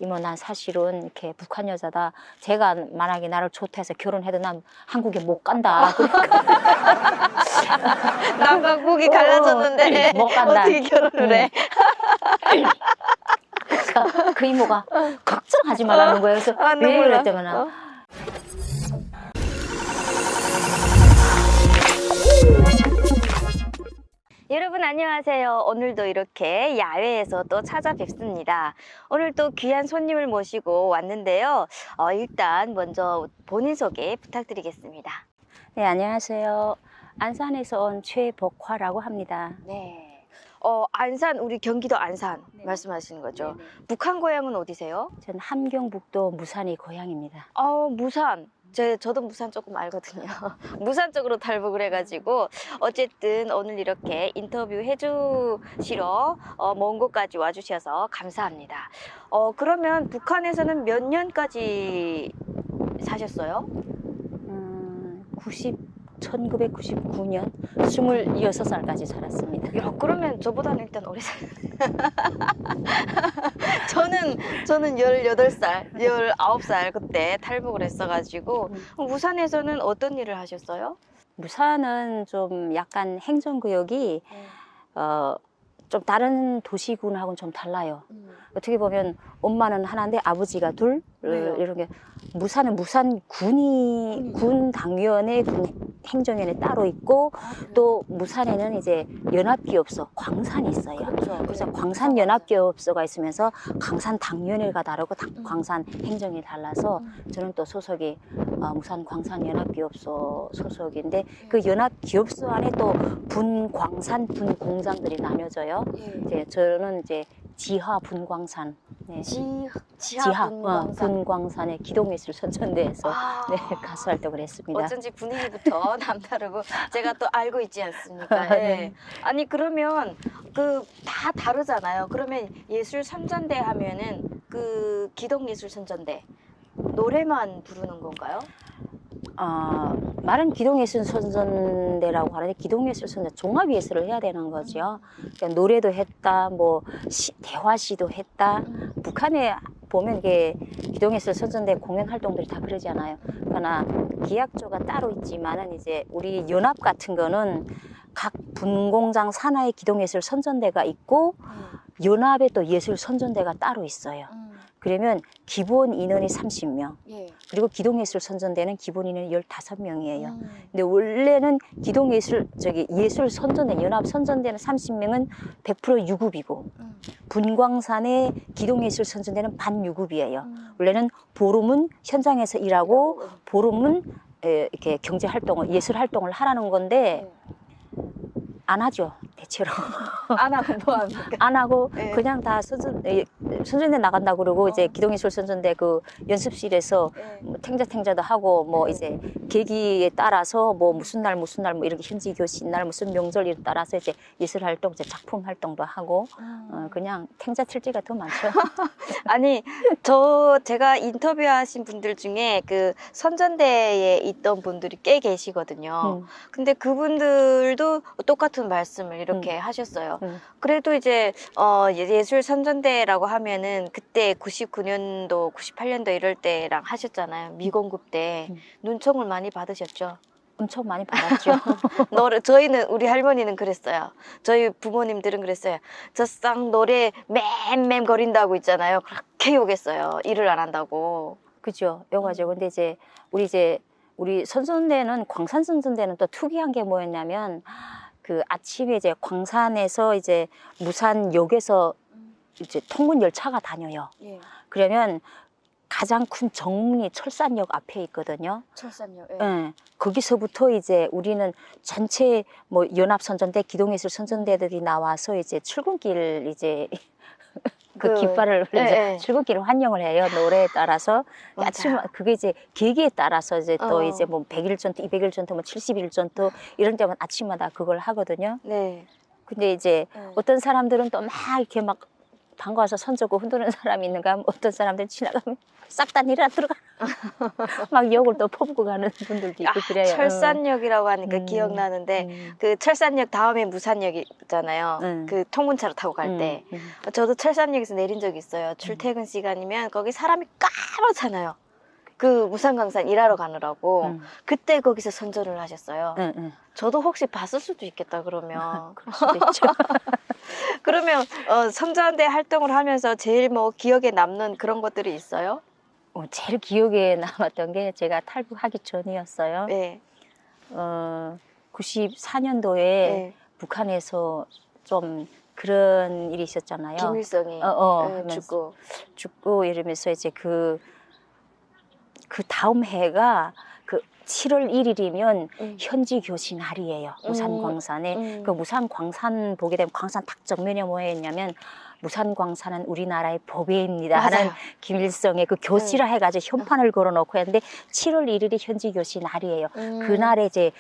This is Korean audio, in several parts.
이모 난 사실은 이렇게 북한 여자다. 제가 만약에 나를 좋다 해서 결혼해도 난 한국에 못 간다. 그러니까 남방국이 갈라졌는데 못 간다. 어떻게 결혼을 해? 그러니까 그 이모가 걱정하지 말라는 거예요. 그래서 왜 눈물 나. 그랬더니 여러분 안녕하세요. 오늘도 이렇게 야외에서 또 찾아뵙습니다. 오늘 또 귀한 손님을 모시고 왔는데요. 일단 먼저 본인 소개 부탁드리겠습니다. 네, 안녕하세요. 안산에서 온 최복화라고 합니다. 네. 안산, 우리 경기도 안산 네. 말씀하시는 거죠. 네네. 북한 고향은 어디세요? 전 함경북도 무산이 고향입니다. 무산. 저도 무산 조금 알거든요. 무산 쪽으로 탈북을 해가지고 어쨌든 오늘 이렇게 인터뷰 해주시러 먼 곳까지 와주셔서 감사합니다. 그러면 북한에서는 몇 년까지 사셨어요? 1999년 26살까지 살았습니다. 야, 그러면 저보다는 일단 오래 저는 18살, 19살 그때 탈북을 했어가지고 무산에서는 어떤 일을 하셨어요? 무산은 좀 약간 행정구역이 좀 다른 도시군하고는 좀 달라요. 어떻게 보면 엄마는 하나인데 아버지가 둘. 왜요? 이런 게 무산은 무산 군 당위원회 군 행정위원회 따로 있고 또 무산에는 이제 연합기업소 광산이 있어요. 그렇죠. 그래서 광산 연합기업소가 있으면서 광산 당위원회가 다르고 광산 행정이 달라서 저는 또 소속이 무산 광산 연합기업소 소속인데 그 연합기업소 안에 또 분광산 분공장들이 나뉘어져요. 이제 저는 이제 지하 분광산, 네. 지하 분광산. 분광산의 기동예술선전대에서 네, 가수 활동을 했습니다. 어쩐지 분위기부터 남다르고 제가 또 알고 있지 않습니까? 네. 네. 아니 그러면 그 다 다르잖아요. 그러면 예술선전대 하면은 그 기동예술선전대 노래만 부르는 건가요? 말은 기동예술선전대라고 하는데 기동예술선전 종합예술을 해야 되는 거죠. 그러니까 노래도 했다, 뭐 대화시도 했다. 북한에 보면 이게 기동예술선전대 공연 활동들이 다 그러잖아요. 그러나 기약조가 따로 있지만은 이제 우리 연합 같은 거는 각 분공장 산하의 기동예술선전대가 있고 연합에 또 예술선전대가 따로 있어요. 그러면 기본 인원이 30명. 예. 그리고 기동예술선전대는 기본 인원이 15명이에요. 근데 원래는 예술선전대, 연합선전대는 30명은 100% 유급이고, 분광산의 기동예술선전대는 반유급이에요. 원래는 보름은 현장에서 일하고, 보름은 이렇게 경제활동을, 예술활동을 하라는 건데, 안 하죠, 대체로. 안 하고 뭐 합니까? 안 하고 네. 그냥 다 선전대 나간다고 그러고 이제 기동예술선전대 그 연습실에서 뭐 탱자도 하고 뭐 이제 계기에 따라서 뭐 무슨 날 뭐 이렇게 현지 교신 날 무슨 명절에 따라서 이제 예술 활동, 이제 작품 활동도 하고 그냥 탱자 칠지가 더 많죠. 아니 제가 인터뷰하신 분들 중에 그 선전대에 있던 분들이 꽤 계시거든요. 근데 그분들도 똑같은 말씀을 이렇게 하셨어요. 그래도 이제 예술 선전대라고 하면은 그때 99년도, 98년도 이럴 때랑 하셨잖아요. 미공급 때 눈총을 많이 받으셨죠? 엄청 많이 받았죠. 우리 할머니는 그랬어요. 저희 부모님들은 그랬어요. 저 쌍 노래 맴맴 거린다고 있잖아요. 그렇게 욕했어요. 일을 안 한다고. 그죠. 여가지고 근데 이제 우리 선전대는 광산선전대는 또 특이한 게 뭐였냐면 그 아침에 이제 광산에서 이제 무산역에서 이제 통근 열차가 다녀요. 예. 그러면 가장 큰 정문이 철산역 앞에 있거든요. 철산역. 예. 네. 거기서부터 이제 우리는 전체 뭐 연합선전대, 기동예술선전대들이 나와서 이제 출근길 이제 그 깃발을 출근길을 환영을 해요. 노래에 따라서. 아침 그게 이제 계기에 따라서 이제 또 이제 뭐 100일 전투, 200일 전투, 뭐 70일 전투 이런 때면 아침마다 그걸 하거든요. 네. 근데 이제 어떤 사람들은 또 막 이렇게 막 반가워서 손잡고 흔드는 사람이 있는가 하면 어떤 사람들 지나가면 싹 다 내려 들어가 막 욕을 또 퍼붓고 가는 분들도 있고 그래요. 철산역이라고 하니까 기억나는데 그 철산역 다음에 무산역이 있잖아요. 그 통근차로 타고 갈 때 저도 철산역에서 내린 적이 있어요. 출퇴근 시간이면 거기 사람이 까맣잖아요. 그 무산광산 일하러 가느라고 그때 거기서 선전을 하셨어요. 저도 혹시 봤을 수도 있겠다 그러면. 그럴 수도 있죠. 그러면 선전대 활동을 하면서 제일 뭐 기억에 남는 그런 것들이 있어요? 제일 기억에 남았던 게 제가 탈북하기 전이었어요. 네. 94년도에 네. 북한에서 좀 그런 일이 있었잖아요. 김일성이 죽고 이러면서 이제 그 다음 해가 그 7월 1일이면 현지 교시 날이에요. 무산광산에. 그 무산광산 보게 되면 광산 딱 정면에 뭐 했냐면 무산광산은 우리나라의 보배입니다 하는 김일성의 그 교시라 해가지고 현판을 걸어놓고 했는데 7월 1일이 현지 교시 날이에요. 그날에 이제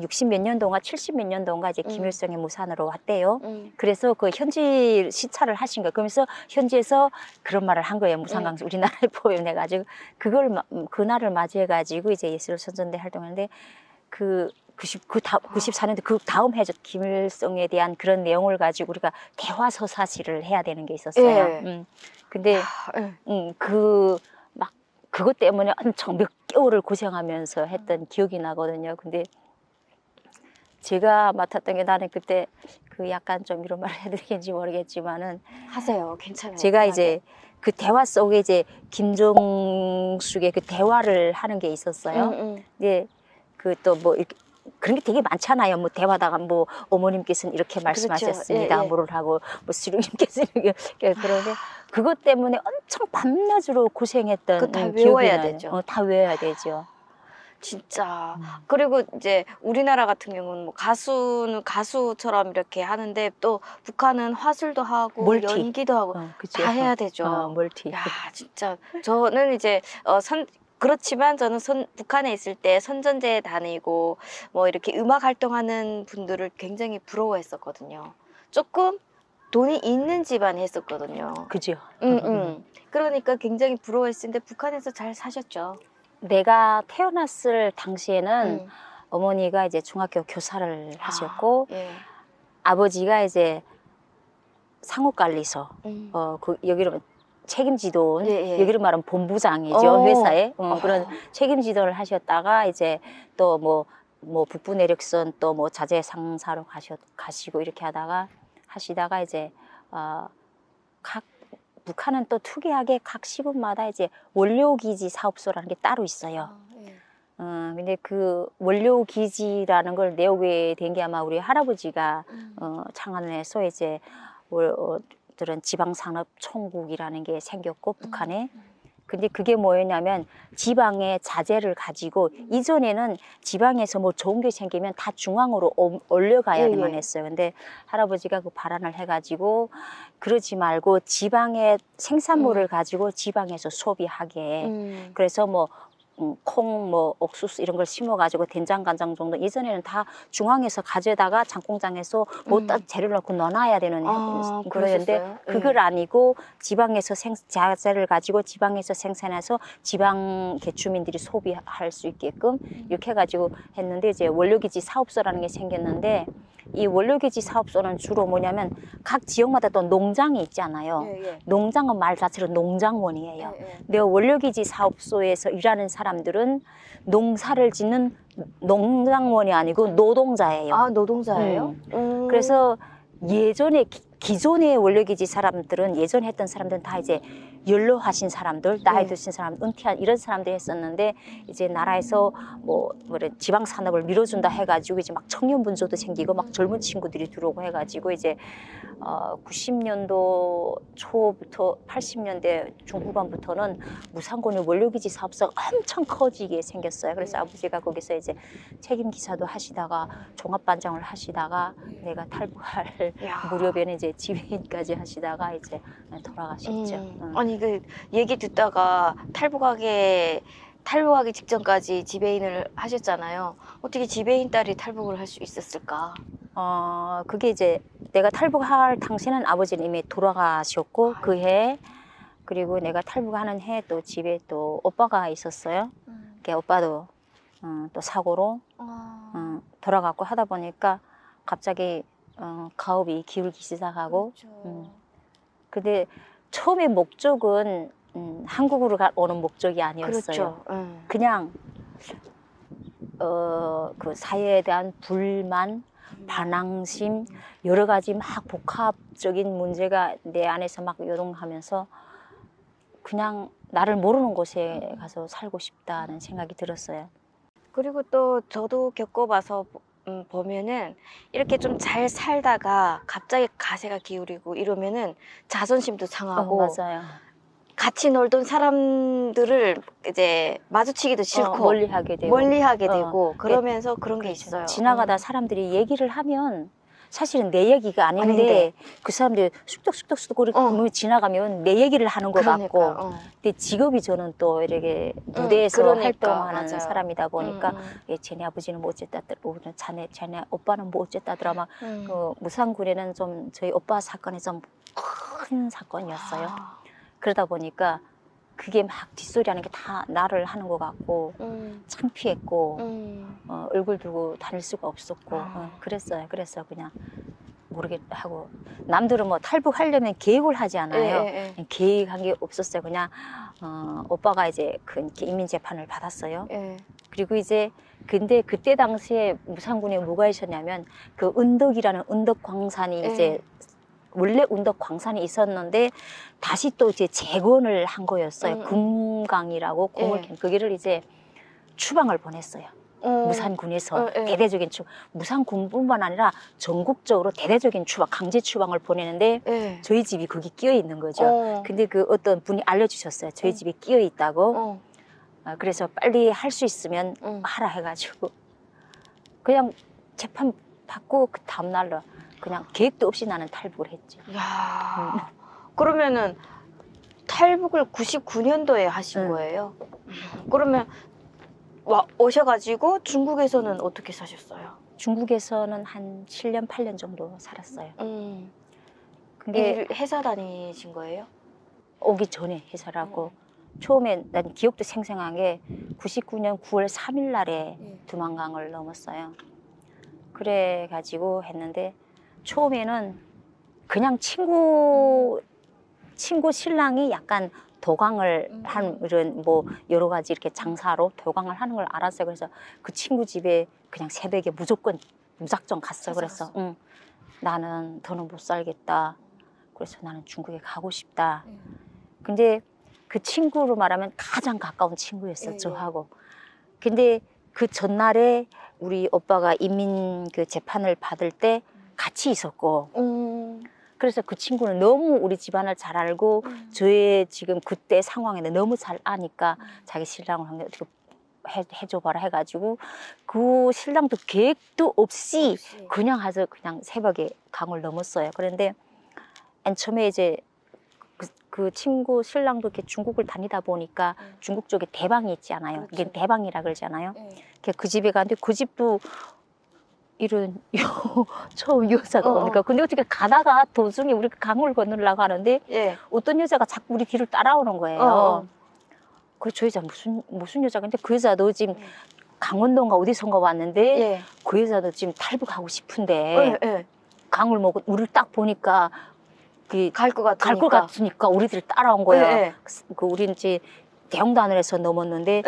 60 몇 년도인가 70 몇 년도인가 이제 김일성의 무산으로 왔대요. 그래서 그 현지 시찰을 하신 거예요. 그러면서 현지에서 그런 말을 한 거예요. 무산광산 우리나라의 보배 해가지고 그날을 맞이해가지고 이제 예술 선전대 활동하는데 94년도 그 다음 해죠. 김일성에 대한 그런 내용을 가지고 우리가 대화 서사시를 해야 되는 게 있었어요. 근데 그것 때문에 엄청 몇 개월을 고생하면서 했던 기억이 나거든요. 근데 제가 맡았던 게 나는 그때 그 약간 좀 이런 말을 해도 되는지 모르겠지만은 하세요. 괜찮아요. 제가 이제 그 대화 속에 이제 김종숙의 그 대화를 하는 게 있었어요. 근데 그 또 뭐 이렇게 그런 게 되게 많잖아요. 뭐 대화다가 뭐 어머님께서는 이렇게 말씀하셨습니다. 그렇죠. 뭐를 하고 뭐 수령님께서는 이렇게 그러는데 그것 때문에 엄청 밤낮으로 고생했던 그거 다 기억이 외워야 나요. 되죠. 다 외워야 되죠. 진짜. 그리고 이제 우리나라 같은 경우는 뭐 가수는 가수처럼 이렇게 하는데 또 북한은 화술도 하고 멀티. 연기도 하고 그쵸. 다 해야 되죠. 멀티. 야, 진짜 저는 이제 그렇지만 저는 북한에 있을 때 선전대에 다니고 뭐 이렇게 음악 활동하는 분들을 굉장히 부러워했었거든요. 조금 돈이 있는 집안에 했었거든요. 그죠. 그러니까 굉장히 부러워했는데 북한에서 잘 사셨죠. 내가 태어났을 당시에는 어머니가 이제 중학교 교사를 하셨고 아버지가 이제 상업관리소 여기로 책임지도 여기로 말하면 본부장이죠. 회사에 그런 책임지도를 하셨다가 이제 또 뭐 북부 내력선 또 뭐 자재 상사로 가시고 이렇게 하시다가 이제 북한은 또 특이하게 각 시군마다 이제 원료기지 사업소라는 게 따로 있어요. 근데 그 원료기지라는 걸 내오게 된 게 아마 우리 할아버지가 창안을 해서 이제 들은 지방산업총국이라는 게 생겼고 북한에 근데 그게 뭐였냐면 지방의 자재를 가지고 이전에는 지방에서 뭐 좋은 게 생기면 다 중앙으로 올려가야만 했어요. 근데 할아버지가 그 발안을 해가지고 그러지 말고 지방의 생산물을 가지고 지방에서 소비하게 그래서 뭐 콩, 뭐 옥수수 이런 걸 심어가지고 된장, 간장 정도 이전에는 다 중앙에서 가져다가 장공장에서 못 재료를 넣고 넣어놔야 되는 그러는데 그걸 아니고 지방에서 자재를 가지고 지방에서 생산해서 지방 개주민들이 소비할 수 있게끔 이렇게 해가지고 했는데 이제 원료기지 사업소라는 게 생겼는데 이 원료기지 사업소는 주로 뭐냐면 각 지역마다 또 농장이 있잖아요. 농장은 말 자체로 농장원이에요. 근데 원료기지 사업소에서 일하는 사람들은 농사를 짓는 농장원이 아니고 노동자예요. 아, 노동자예요? 그래서 예전에 기존의 원료기지 사람들은 예전에 했던 사람들은 다 이제 연로하신 사람들, 나이 드신 사람, 은퇴한 이런 사람들이 했었는데 이제 나라에서 뭐 지방 산업을 밀어준다 해가지고 이제 막 청년 분조도 생기고 막 젊은 친구들이 들어오고 해가지고 이제 90년도 초부터 80년대 중후반부터는 무산군의 원료기지 사업소가 엄청 커지게 생겼어요. 그래서 아버지가 거기서 이제 책임 기사도 하시다가 종합반장을 하시다가 내가 탈북할 무렵에는 이제 지배인까지 하시다가 이제 돌아가셨죠. 아니 그 얘기 듣다가 탈북하기 직전까지 지배인을 하셨잖아요. 어떻게 지배인 딸이 탈북을 할 수 있었을까? 그게 이제 내가 탈북할 당시에는 아버지는 이미 돌아가셨고 그 해, 그리고 내가 탈북하는 해 또 집에 또 오빠가 있었어요. 그 오빠도 또 사고로 돌아가고 하다 보니까 갑자기 가업이 기울기 시작하고. 그렇죠. 근데 처음에 목적은 한국으로 오는 목적이 아니었어요. 그렇죠. 그냥 그 사회에 대한 불만, 반항심, 여러 가지 막 복합적인 문제가 내 안에서 막 요동하면서 그냥 나를 모르는 곳에 가서 살고 싶다는 생각이 들었어요. 그리고 또 저도 겪어봐서 보면은 이렇게 좀 잘 살다가 갑자기 가세가 기울이고 이러면은 자존심도 상하고 맞아요. 같이 놀던 사람들을 이제 마주치기도 싫고 멀리하게 되고. 멀리하게 되고 그러면서 그런 게 그렇죠. 있어요. 지나가다 사람들이 얘기를 하면 사실은 내 얘기가 아닌데 그 사람들이 쑥덕쑥덕쑥덕 이렇게 지나가면 내 얘기를 하는 것 같고. 근데 직업이 저는 또 이렇게 무대에서 그러니까, 활동하는 맞아요. 사람이다 보니까 쟤네 아버지는 뭐 어쨌다더라, 쟤네 오빠는 뭐 어쨌다더라 막 그 무산군에는 좀 저희 오빠 사건이 좀 큰 사건이었어요. 그러다 보니까 그게 막 뒷소리하는 게 다 나를 하는 것 같고 창피했고 얼굴 들고 다닐 수가 없었고 그랬어요. 그래서 그냥 모르겠다 하고 남들은 뭐 탈북하려면 계획을 하지 않아요. 계획한 게 없었어요. 그냥 오빠가 이제 그 인민재판을 받았어요. 그리고 이제 근데 그때 당시에 무산군에 뭐가 있었냐면 그 은덕이라는 은덕 광산이 이제 원래 운덕 광산이 있었는데 다시 또 이제 재건을 한 거였어요. 금강이라고 거기를 이제 추방을 보냈어요. 무산군에서 대대적인 무산군뿐만 아니라 전국적으로 대대적인 추방, 강제 추방을 보내는데 저희 집이 거기 끼어 있는 거죠. 근데 그 어떤 분이 알려주셨어요. 저희 집이 끼어 있다고. 그래서 빨리 할 수 있으면 하라 해가지고 그냥 재판 받고 그 다음 날로 그냥 계획도 없이 나는 탈북을 했지. 야, 그러면은 탈북을 99년도에 하신 거예요? 그러면 오셔가지고 중국에서는 어떻게 사셨어요? 중국에서는 한 7년, 8년 정도 살았어요. 근데 회사 다니신 거예요? 오기 전에 회사라고. 처음에 난 기억도 생생한 게 99년 9월 3일 날에 두만강을 넘었어요. 그래가지고 했는데 처음에는 그냥 친구 신랑이 약간 도강을 한 이런 뭐 여러 가지 이렇게 장사로 도강을 하는 걸 알았어요. 그래서 그 친구 집에 그냥 새벽에 무작정 갔어. 그래서 나는 더는 못 살겠다. 그래서 나는 중국에 가고 싶다. 근데 그 친구로 말하면 가장 가까운 친구였어. 저하고. 근데 그 전날에 우리 오빠가 인민 그 재판을 받을 때 같이 있었고 그래서 그 친구는 너무 우리 집안을 잘 알고 저의 지금 그때 상황에는 너무 잘 아니까 자기 신랑을 한 게 어떻게 해줘봐라 해가지고 그 신랑도 계획도 없이 그냥 해서 그냥 새벽에 강을 넘었어요. 그런데 맨 처음에 이제 그 친구 신랑도 이렇게 중국을 다니다 보니까 중국 쪽에 대방이 있지 않아요. 이게 대방이라 그러잖아요. 그 집에 가는데 그 집도 이런 처음 여자가 오니까 근데 어떻게 가다가 도중에 우리 강을 건너려고 하는데 어떤 여자가 자꾸 우리 뒤를 따라오는 거예요. 그래서 저 여자 무슨 여자가 근데 그 여자도 지금 강원도인가 어디선가 왔는데 그 여자도 지금 탈북하고 싶은데 강을 먹고 우리를 딱 보니까 갈 것 같으니까 우리들 따라온 거예요. 그 우리는 이제 대형단을 해서 넘었는데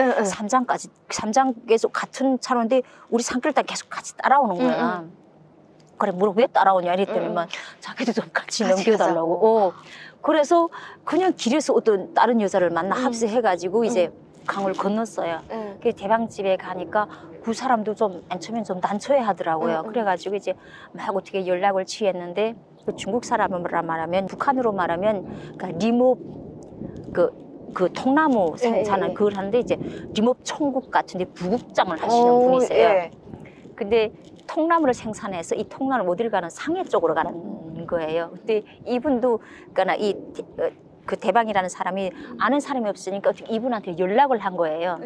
삼장에서 같은 차로인데 우리 산길단 계속 같이 따라오는 거야. 그래 왜 따라오냐 이랬더니만 자기도 좀 같이 넘겨달라고. 그래서 그냥 길에서 어떤 다른 여자를 만나 합세해가지고 이제 강을 건넜어요. 그 대방집에 가니까 그 사람도 좀 맨 처음엔 좀 난처해 하더라고요. 그래가지고 이제 막 어떻게 연락을 취했는데 그 중국 사람으로 말하면 북한으로 말하면 그러니까 리몹 그 통나무 생산을 그걸 하는데 이제 리몹 총국 같은데 부국장을 하시는 분이세요. 근데 통나무를 생산해서 이 통나무를 어디를 가는 상해 쪽으로 가는 거예요. 근데 이분도 그러니까 그 대방이라는 사람이 아는 사람이 없으니까 어떻게 이분한테 연락을 한 거예요.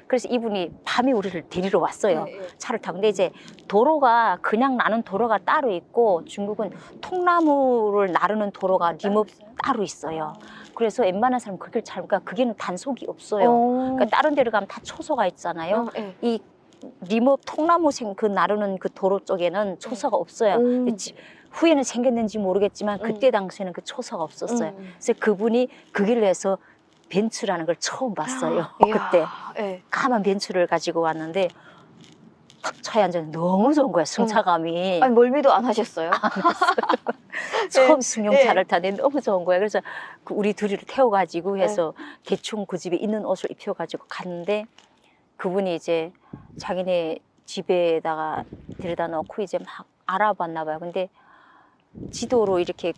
그래서 이분이 밤에 우리를 데리러 왔어요. 차를 타고. 근데 이제 도로가 그냥 나는 도로가 따로 있고 중국은 통나무를 나르는 도로가 리모 따로 있어요. 그래서 웬만한 사람은 그 길 잘, 그러니까 그게는 단속이 없어요. 그러니까 다른 데로 가면 다 초소가 있잖아요. 이 리모 통나무 그 나르는 그 도로 쪽에는 초소가 없어요. 근데 후에는 생겼는지 모르겠지만 그때 당시에는 그 초소가 없었어요. 그래서 그분이 그 길로 해서 벤츠라는 걸 처음 봤어요. 그때 까만 벤츠를 가지고 왔는데 탁 차에 앉았는데 너무 좋은 거야, 승차감이. 아니 멀미도 안 하셨어요? 처음 승용차를 타는데 너무 좋은 거야. 그래서 그 우리 둘이를 태워가지고 해서 대충 그 집에 있는 옷을 입혀가지고 갔는데 그분이 이제 자기네 집에다가 데려다 놓고 이제 막 알아봤나 봐요. 근데 지도로 이렇게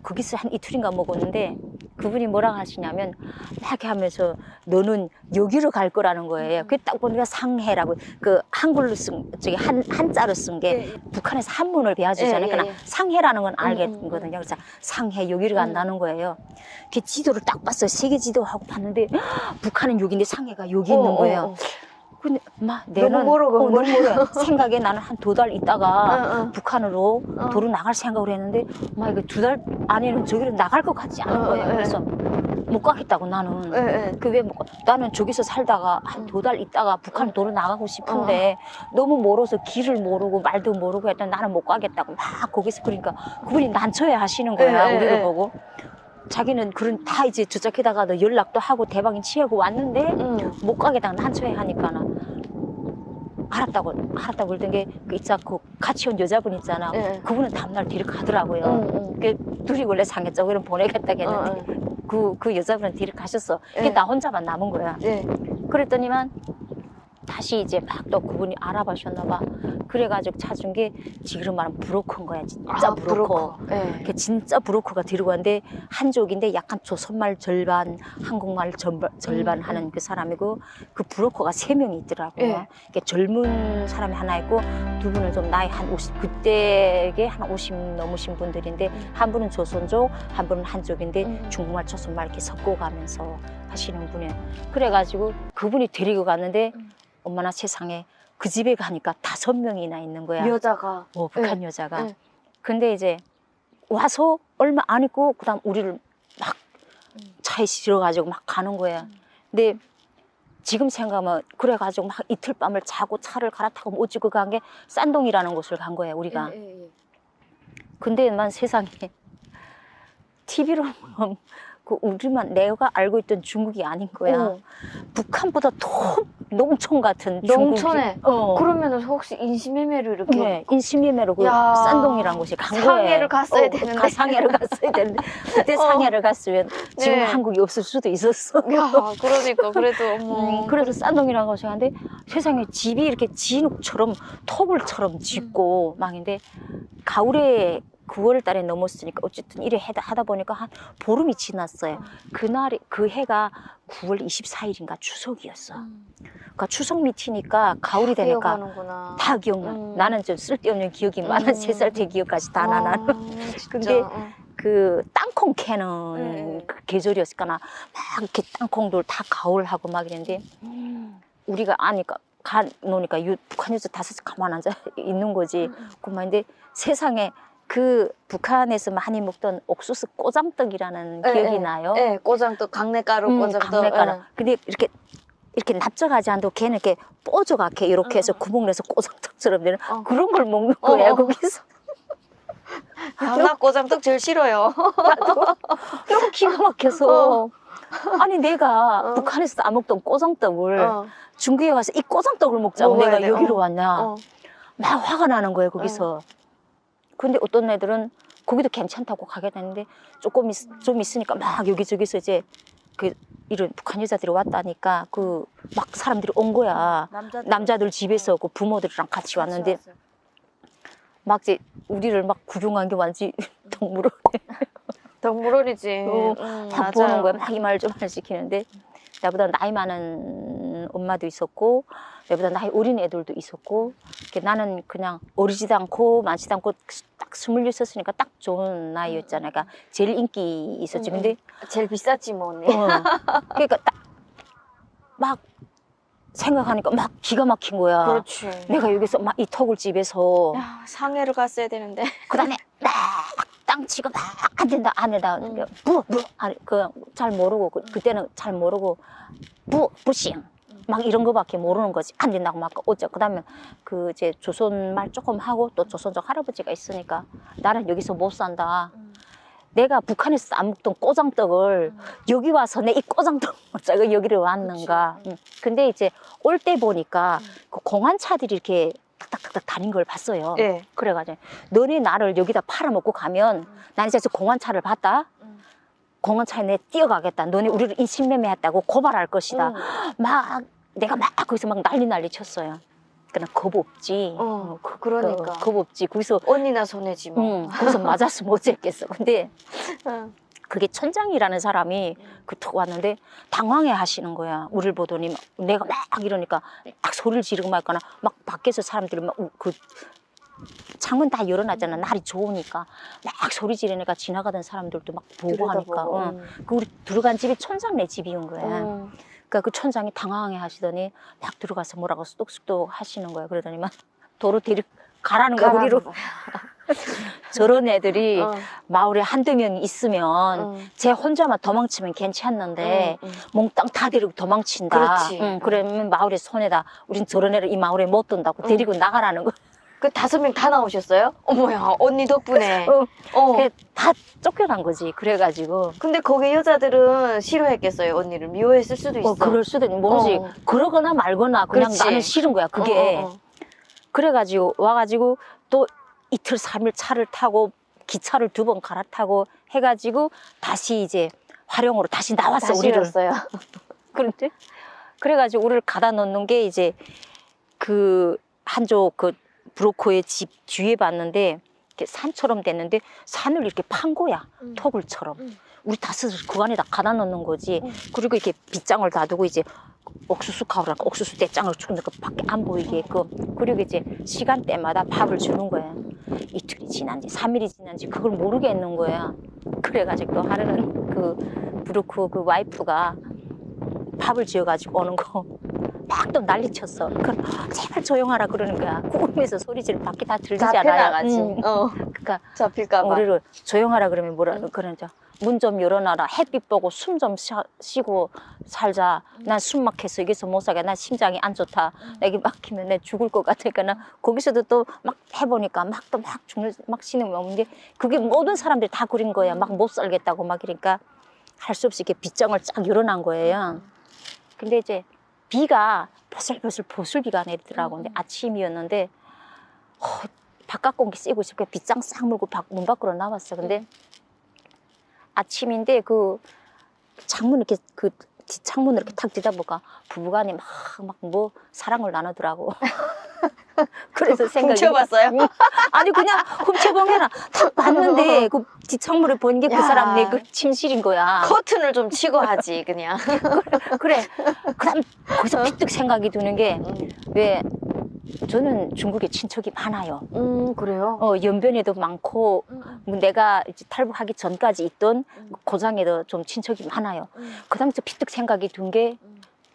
거기서 한 이틀인가 먹었는데 그분이 뭐라고 하시냐면 막 이렇게 하면서 너는 여기로 갈 거라는 거예요. 그게 딱 보니까 상해라고 그 한글로 쓴 저기 한자로 쓴 게 북한에서 한문을 배워주잖아요. 그러니까 상해라는 건 알겠거든요. 그래서 상해 여기로 간다는 거예요. 그 지도를 딱 봤어요. 세계 지도하고 봤는데 북한은 여기인데 상해가 여기 있는 거예요. 근데 막 내는 너무 멀어. 생각에 나는 한 2달 있다가 북한으로 도로 나갈 생각을 했는데 막 이거 2달 안에는 저기로 나갈 것 같지 않은 거예요. 그래서 못 가겠다고 나는. 그 왜 나는 저기서 살다가 한 2달 있다가 북한 도로 나가고 싶은데 너무 멀어서 길을 모르고 말도 모르고 했더니 나는 못 가겠다고 막 거기서 그러니까 그분이 난처해 하시는 거야. 우리를 보고. 자기는 그런 다 이제 저쪽에다가도 연락도 하고 대방인 취하고 왔는데 못 가겠다고 난처해 하니까 알았다고 그러던 게 그 있자 그 같이 온 여자분 있잖아. 그분은 다음날 데려가더라고요. 그 둘이 원래 상해 쪽으로 보내겠다 했는데 그 여자분은 데려가셨어. 그게 나 혼자만 남은 거야. 그랬더니만 다시 이제 막 또 그분이 알아보셨나 봐. 그래가지고 찾은 게 지금 말하면 브로커인 거야. 진짜 브로커. 그 진짜 브로커가 데려갔는데 한족인데 약간 조선말 절반, 한국말 절반 하는 그 사람이고 그 브로커가 3명이 있더라고요. 젊은 사람이 하나 있고 두 분은 좀 나이 한 50, 그때에 한 50 넘으신 분들인데 한 분은 조선족, 한 분은 한족인데 중국말, 조선말 이렇게 섞어가면서 하시는 분이에요. 그래가지고 그분이 데리고 갔는데 엄마나 세상에 그 집에 가니까 5명이나 있는 거야. 여자가. 북한 여자가. 근데 이제 와서 얼마 안 있고 그다음 우리를 막 차에 실어가지고 막 가는 거야. 근데 지금 생각하면 그래가지고 막 이틀 밤을 자고 차를 갈아타고 못 찍고 간 게 산동이라는 곳을 간 거야 우리가. 근데 난 세상에 TV로 그 우리만 내가 알고 있던 중국이 아닌 거야. 북한보다 더 농촌 같은 농촌에. 중국이. 그러면은 혹시 인신매매로 이렇게. 네, 인신매매로 그 산동이라는 곳에 간 거예요. 상해를 갔어야 되는데. 상해를 갔어야 되는데 그때 상해를 갔으면 지금 한국이 없을 수도 있었어. 야, 그러니까 그래도 어머. 그래서 산동이라는 곳에 갔는데 세상에 집이 이렇게 진흙처럼 토굴처럼 짓고 막인데 가을에 9월 달에 넘었으니까 어쨌든 이래 하다 보니까 한 보름이 지났어요. 그날이 그 해가 9월 24일인가 추석이었어. 그러니까 추석 밑이니까 가을이 되니까 기억하는구나. 다 기억나. 나는 좀 쓸데없는 기억이 많아. 3살 때 기억까지 다 나. 나는. 근데 그 땅콩 캐는 그 계절이었을까나 막 이렇게 땅콩들 다 가을하고 막 이랬는데 우리가 아니까 가 노니까 북한 여자 5명 가만 앉아 있는 거지. 그만인데 세상에 그 북한에서 많이 먹던 옥수수 꼬장떡이라는 기억이 나요. 네, 꼬장떡, 강내가루 꼬장떡. 강내가루. 근데 이렇게 납작하지 않고 걔는 이렇게 뽀져가게 이렇게 해서 구멍 내서 꼬장떡처럼 되는 그런 걸 먹는 거야 거기서. 나 꼬장떡 제일 싫어요. 너무 기가 막혀서. 아니 내가 북한에서 안 먹던 꼬장떡을 중국에 가서 이 꼬장떡을 먹자고 내가 여기로 왔냐. 막 화가 나는 거예요 거기서. 근데 어떤 애들은 거기도 괜찮다고 가게 됐는데 좀 있으니까 막 여기저기서 이제 그 이런 북한 여자들이 왔다니까 그 막 사람들이 온 거야. 남자들 집에서 그 부모들이랑 같이 왔는데 막 이제 우리를 막 구경한 게 완전 동물원. 동물원이지. 막 보는 거야. 막 이 말 좀 말 시키는데 나보다 나이 많은 하는 엄마도 있었고 내보다 나이 어린 애들도 있었고 나는 그냥 어리지도 않고 많지도 않고 딱 26이었으니까 딱 좋은 나이였잖아요. 그러니까 제일 인기 있었지. 근데 제일 비쌌지 뭐 언니. 그러니까 딱 막 생각하니까 막 기가 막힌 거야. 그렇지. 내가 여기서 막 이 터굴집에서 야, 상해를 갔어야 되는데. 그다음에 막 땅치고 막 안 된다 안에다 잘 모르고 그때는 잘 모르고 부싱 막 이런 거밖에 모르는 거지. 안 된다고 막 어째. 그다음에 그 이제 조선 말 조금 하고 또 조선족 할아버지가 있으니까 나는 여기서 못 산다. 내가 북한에서 안 먹던 꼬장떡을 여기 와서 내 이 꼬장떡 먹자고 여기를 왔는가. 근데 이제 올 때 보니까 그 공안차들이 이렇게 탁탁탁탁 다닌 걸 봤어요. 네. 그래가지고 너네 나를 여기다 팔아먹고 가면 난 이제 공안차를 봤다. 공안차에 내 뛰어가겠다. 너네 우리를 인신매매했다고 고발할 것이다. 막 내가 막 거기서 막 난리 쳤어요. 그냥 겁 없지. 그러니까. 겁 없지. 거기서 언니나 손해지 뭐. 거기서 맞았으면 어쨌겠어. 근데 그게 천장이라는 사람이 툭 왔는데 당황해 하시는 거야. 우리를 보더니 막 내가 막 이러니까 막 소리를 지르고 말거나 막 밖에서 사람들이 막 그 창문 다 열어놨잖아. 날이 좋으니까 막 소리 지르니까 지나가던 사람들도 막 보고 하니까 그 우리 들어간 집이 천장내 집이온 거야. 그러니까 그 천장이 당황해 하시더니 막 들어가서 뭐라고 쑥쑥 하시는 거야. 그러더니 막 도로 가라는 거야. 우리로. 저런 애들이 마을에 한두 명 있으면 쟤 혼자만 도망치면 괜찮는데 몽땅 다 데리고 도망친다. 그렇지. 그러면 마을에 손해다. 우린 저런 애를 이 마을에 못 둔다고 데리고 나가라는 거. 그 5명 다 나오셨어요? 어머야, 언니 덕분에. 다 쫓겨난 거지. 그래가지고. 근데 거기 여자들은 싫어했겠어요, 언니를. 미워했을 수도 있어. 그럴 수도 있는 모르지. 그러거나 말거나 그냥 그렇지. 나는 싫은 거야. 그게. 그래가지고 와가지고 또 이틀 3일 차를 타고 기차를 2번 갈아타고 해가지고 다시 이제 화령으로 다시 나왔어. 다시 우리를. 왔어요. 그런데 그래가지고 우리를 가다 놓는 게 이제 그 한쪽 그 브로커의 집 뒤에 봤는데 이렇게 산처럼 됐는데 산을 이렇게 판 거야. 토굴처럼. 우리 다섯을 그 안에다 가다 놓는 거지. 그리고 이렇게 빗장을 놔두고 이제 옥수수 가오라고 옥수수 떼장을 주는 거 밖에 안 보이게끔. 그리고 이제 시간대마다 밥을 주는 거야. 이틀이 지난지 3일이 지난지 그걸 모르겠는 거야. 그래가지고 또 하루는 그 브로커 그 와이프가 밥을 지어가지고 오는 거 막 또 난리쳤어. 그럼 제발 조용하라 그러는 거야. 꿈에서 소리 지르면 밖에 다 들리잖아요. 잡혀나가지. 그러니까 잡힐까봐. 우리를 조용하라 그러면 뭐라 그러죠. 문 좀 열어놔라. 햇빛 보고 숨 좀 쉬고 살자. 난 숨 막혀서 여기서 못 살게. 난 심장이 안 좋다. 여기 막히면 내 죽을 것 같으니까 나 거기서도 또 막 해보니까 막 죽는 막 쉬는 거 없는데 그게 모든 사람들이 다 그린 거야. 막 못 살겠다고 막 이러니까 할 수 없이 이렇게 빗장을 쫙 열어놓은 거예요. 근데 이제 비가 보슬비가 내리더라고. 근데 아침이었는데 바깥 공기 쐬고 싶게 빗장 싹 물고 문 밖으로 나왔어. 근데 아침인데 그 창문 이렇게 그 뒷창문을 이렇게 탁 뜯어보니까 부부간에 막 뭐 사랑을 나누더라고. 그래서 생각이 훔쳐봤어요? 아니 그냥 훔쳐본 게 아니라 딱 봤는데 그 뒷창문을 본 게 그 사람 내 그 침실인 거야. 커튼을 좀 치고 하지 그냥. 그래. 그다음 거기서 피뜩 생각이 드는 게 왜 저는 중국에 친척이 많아요. 그래요? 연변에도 많고 뭐 내가 이제 탈북하기 전까지 있던 고장에도 좀 친척이 많아요. 그다음부터 피뜩 생각이 든 게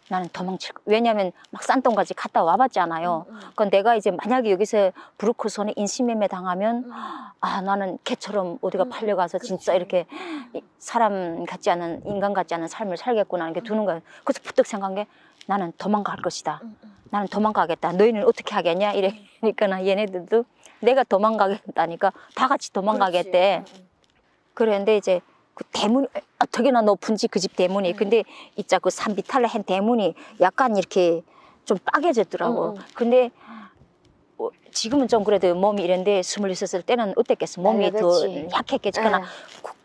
나는 도망칠 거. 왜냐하면 막 산동까지 갔다 와봤잖아요. 그러니까 내가 이제 만약에 여기서 브로커 손에 인신매매 당하면 아 나는 개처럼 어디가 팔려가서 진짜 이렇게 사람 같지 않은 인간 같지 않은 삶을 살겠구나 하는 게 드는 거예요. 그래서 부뜩 생각한 게 나는 도망갈 것이다. 나는 도망가겠다. 너희는 어떻게 하겠냐? 이러니까 얘네들도 내가 도망가겠다니까 다 같이 도망가겠대. 그랬는데 이제 그 대문이 어떻게나 높은지 그 집 대문이. 근데 이자 그 산비탈로 한 대문이 약간 이렇게 좀 빠개졌더라고. 근데 지금은 좀 그래도 몸이 이런데 26살 때는 어땠겠어? 몸이 더 약했겠지. 그러나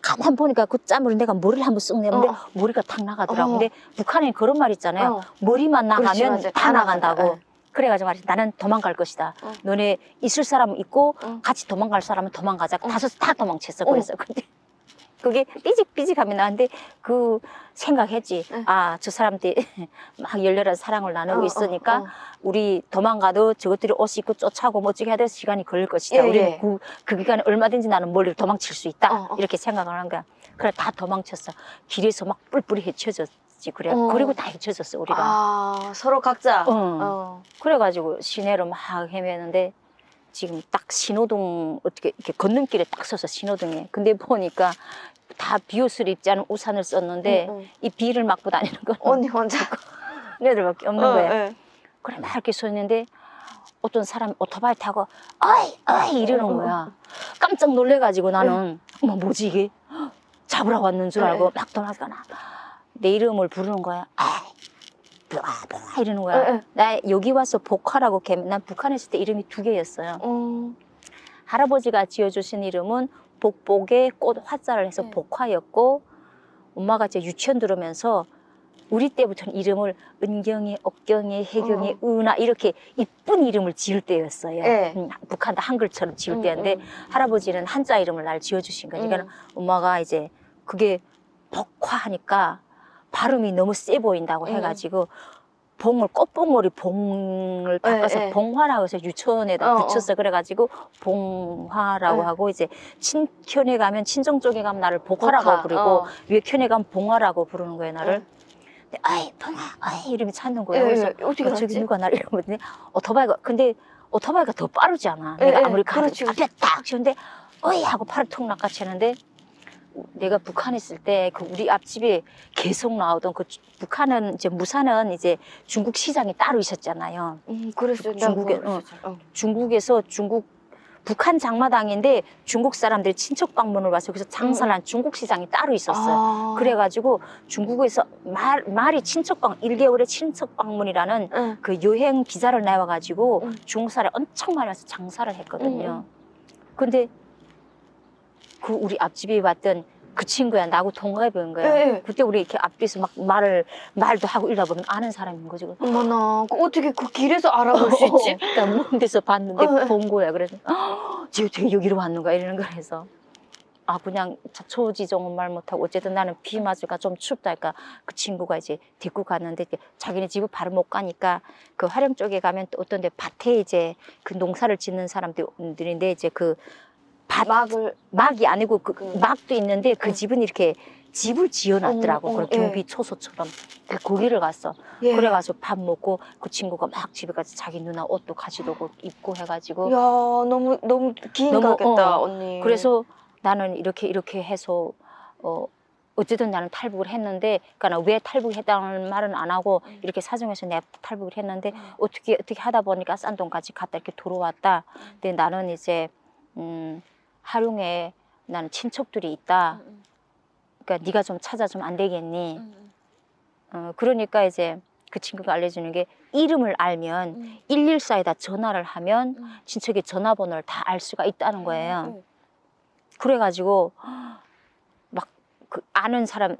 가만 보니까 그 짬을 내가 머리를 한번 쑥 내는데 머리가 탁 나가더라고. 근데 북한에는 그런 말 있잖아요. 머리만 나가면 다 나간다고. 그래가지고 말이야 나는 도망갈 것이다. 너네 있을 사람은 있고 같이 도망갈 사람은 도망가자. 다섯 다 도망쳤어. 그래서 근데 그게 삐직삐직하면 나는데 그 생각했지. 응. 아, 저 사람들이 막 열렬한 사랑을 나누고 있으니까 어. 우리 도망가도 저것들이 옷 입고 쫓아오고 멋지게 해도 시간이 걸릴 것이다. 예, 우리는 예. 그 기간에 얼마든지 나는 멀리로 도망칠 수 있다. 어. 이렇게 생각을 한 거야. 그래 다 도망쳤어. 길에서 막 뿔뿔이 헤쳐졌지. 그래. 어. 그리고 다 헤쳐졌어 우리가. 아, 서로 각자. 어. 그래가지고 시내로 막 헤매는데 지금 딱 신호등 어떻게 이렇게 건너길에 딱 서서 신호등에. 근데 보니까 다 비옷을 입지 않은 우산을 썼는데 응. 이 비를 맞고 다니는 건 언니 혼자. 얘들밖에 없는 거야. 예. 그래 막 이렇게 서 있는데 어떤 사람이 오토바이 타고 어이 어이 이러는 거야. 깜짝 놀래가지고 나는 어머 뭐지 이게 잡으러 왔는 줄 알고 막 도망가나 내 이름을 부르는 거야. 아, 이러는 거야. 응. 나 여기 와서 복화라고 난 북한에 있을 때 이름이 2개였어요. 할아버지가 지어주신 이름은 복복에 꽃 화자를 해서 복화였고 엄마가 이제 유치원 들어오면서 우리 때부터는 이름을 은경이, 억경이, 혜경이, 은하 이렇게 이쁜 이름을 지을 때였어요. 네. 북한 한글처럼 지을 때였는데 할아버지는 한자 이름을 날 지어주신 거지. 그러니까 엄마가 이제 그게 복화하니까 발음이 너무 세 보인다고 해가지고 봉을 꽃봉오리 봉을 바꿔서 봉화라고 해서 유치원에다 붙였어. 그래가지고 봉화라고 하고 이제 친편에 가면 친정 쪽에 가면 나를 복화라고 부르고 외편에 가면 봉화라고 부르는 거예요 나를. 근데 아이 봉화 아이 이름이 찾는 거예요. 그래서 어떻게 저기 알았지? 누가 나를 이러거든요. 오토바이가 근데 오토바이가 더 빠르잖아. 내가 아무리 가도 앞에 딱 치는데 어이 하고 팔을 톡 낚아채는데 내가 북한에 있을 때 그 우리 앞집에 계속 나오던 그 북한은 이제 무산은 이제 중국 시장이 따로 있었잖아요. 그랬어요. 중국에서 북한 장마당인데 중국 사람들이 친척 방문을 와서 그래서 장사를 한 중국 시장이 따로 있었어요. 그래가지고 중국에서 말이 친척 방문 1개월에 친척 방문이라는 그 여행 비자를 내와가지고 중국 사람이 엄청 많이 와서 장사를 했거든요. 근데 그 우리 앞집에 왔던 그 친구야 나하고 동갑인 거야. 그때 우리 이렇게 앞에서 막 말도 하고 이러다 보면 아는 사람인 거지. 어머나, 어떻게 그 길에서 알아볼 수 있지? 그러니까 먼 데서 봤는데 본 거야. 그래서 지금 되게 여기로 왔는 거야 이러는 거라서 아 그냥 자초지종은 말 못하고 어쨌든 나는 비 맞으니까 좀 춥다 하니까 그 친구가 이제 데리고 갔는데 자기네 집을 바로 못 가니까 그 화령 쪽에 가면 또 어떤 데 밭에 이제 그 농사를 짓는 사람들인데 이제 그 막이 아니고 그 막도 있는데 그 집은 이렇게 집을 지어놨더라고. 그런 경비 초소처럼. 거기를 갔어. 그래 가서 밥 먹고 그 친구가 막 집에 가서 자기 누나 옷도 가지고 오고 입고 해가지고. 야 너무 기인가겠다 언니. 그래서 나는 이렇게 해서 어쨌든 나는 탈북을 했는데, 그러니까 왜 탈북했다는 말은 안 하고 이렇게 사정해서 내가 탈북을 했는데 어떻게 하다 보니까 싼동까지 갔다 이렇게 들어왔다. 근데 나는 이제 하룡에 나는 친척들이 있다. 그러니까 네가 좀 찾아주면 안 되겠니? 그러니까 이제 그 친구가 알려주는 게 이름을 알면 114에다 전화를 하면 친척의 전화번호를 다 알 수가 있다는 거예요. 그래가지고 막 그 아는 사람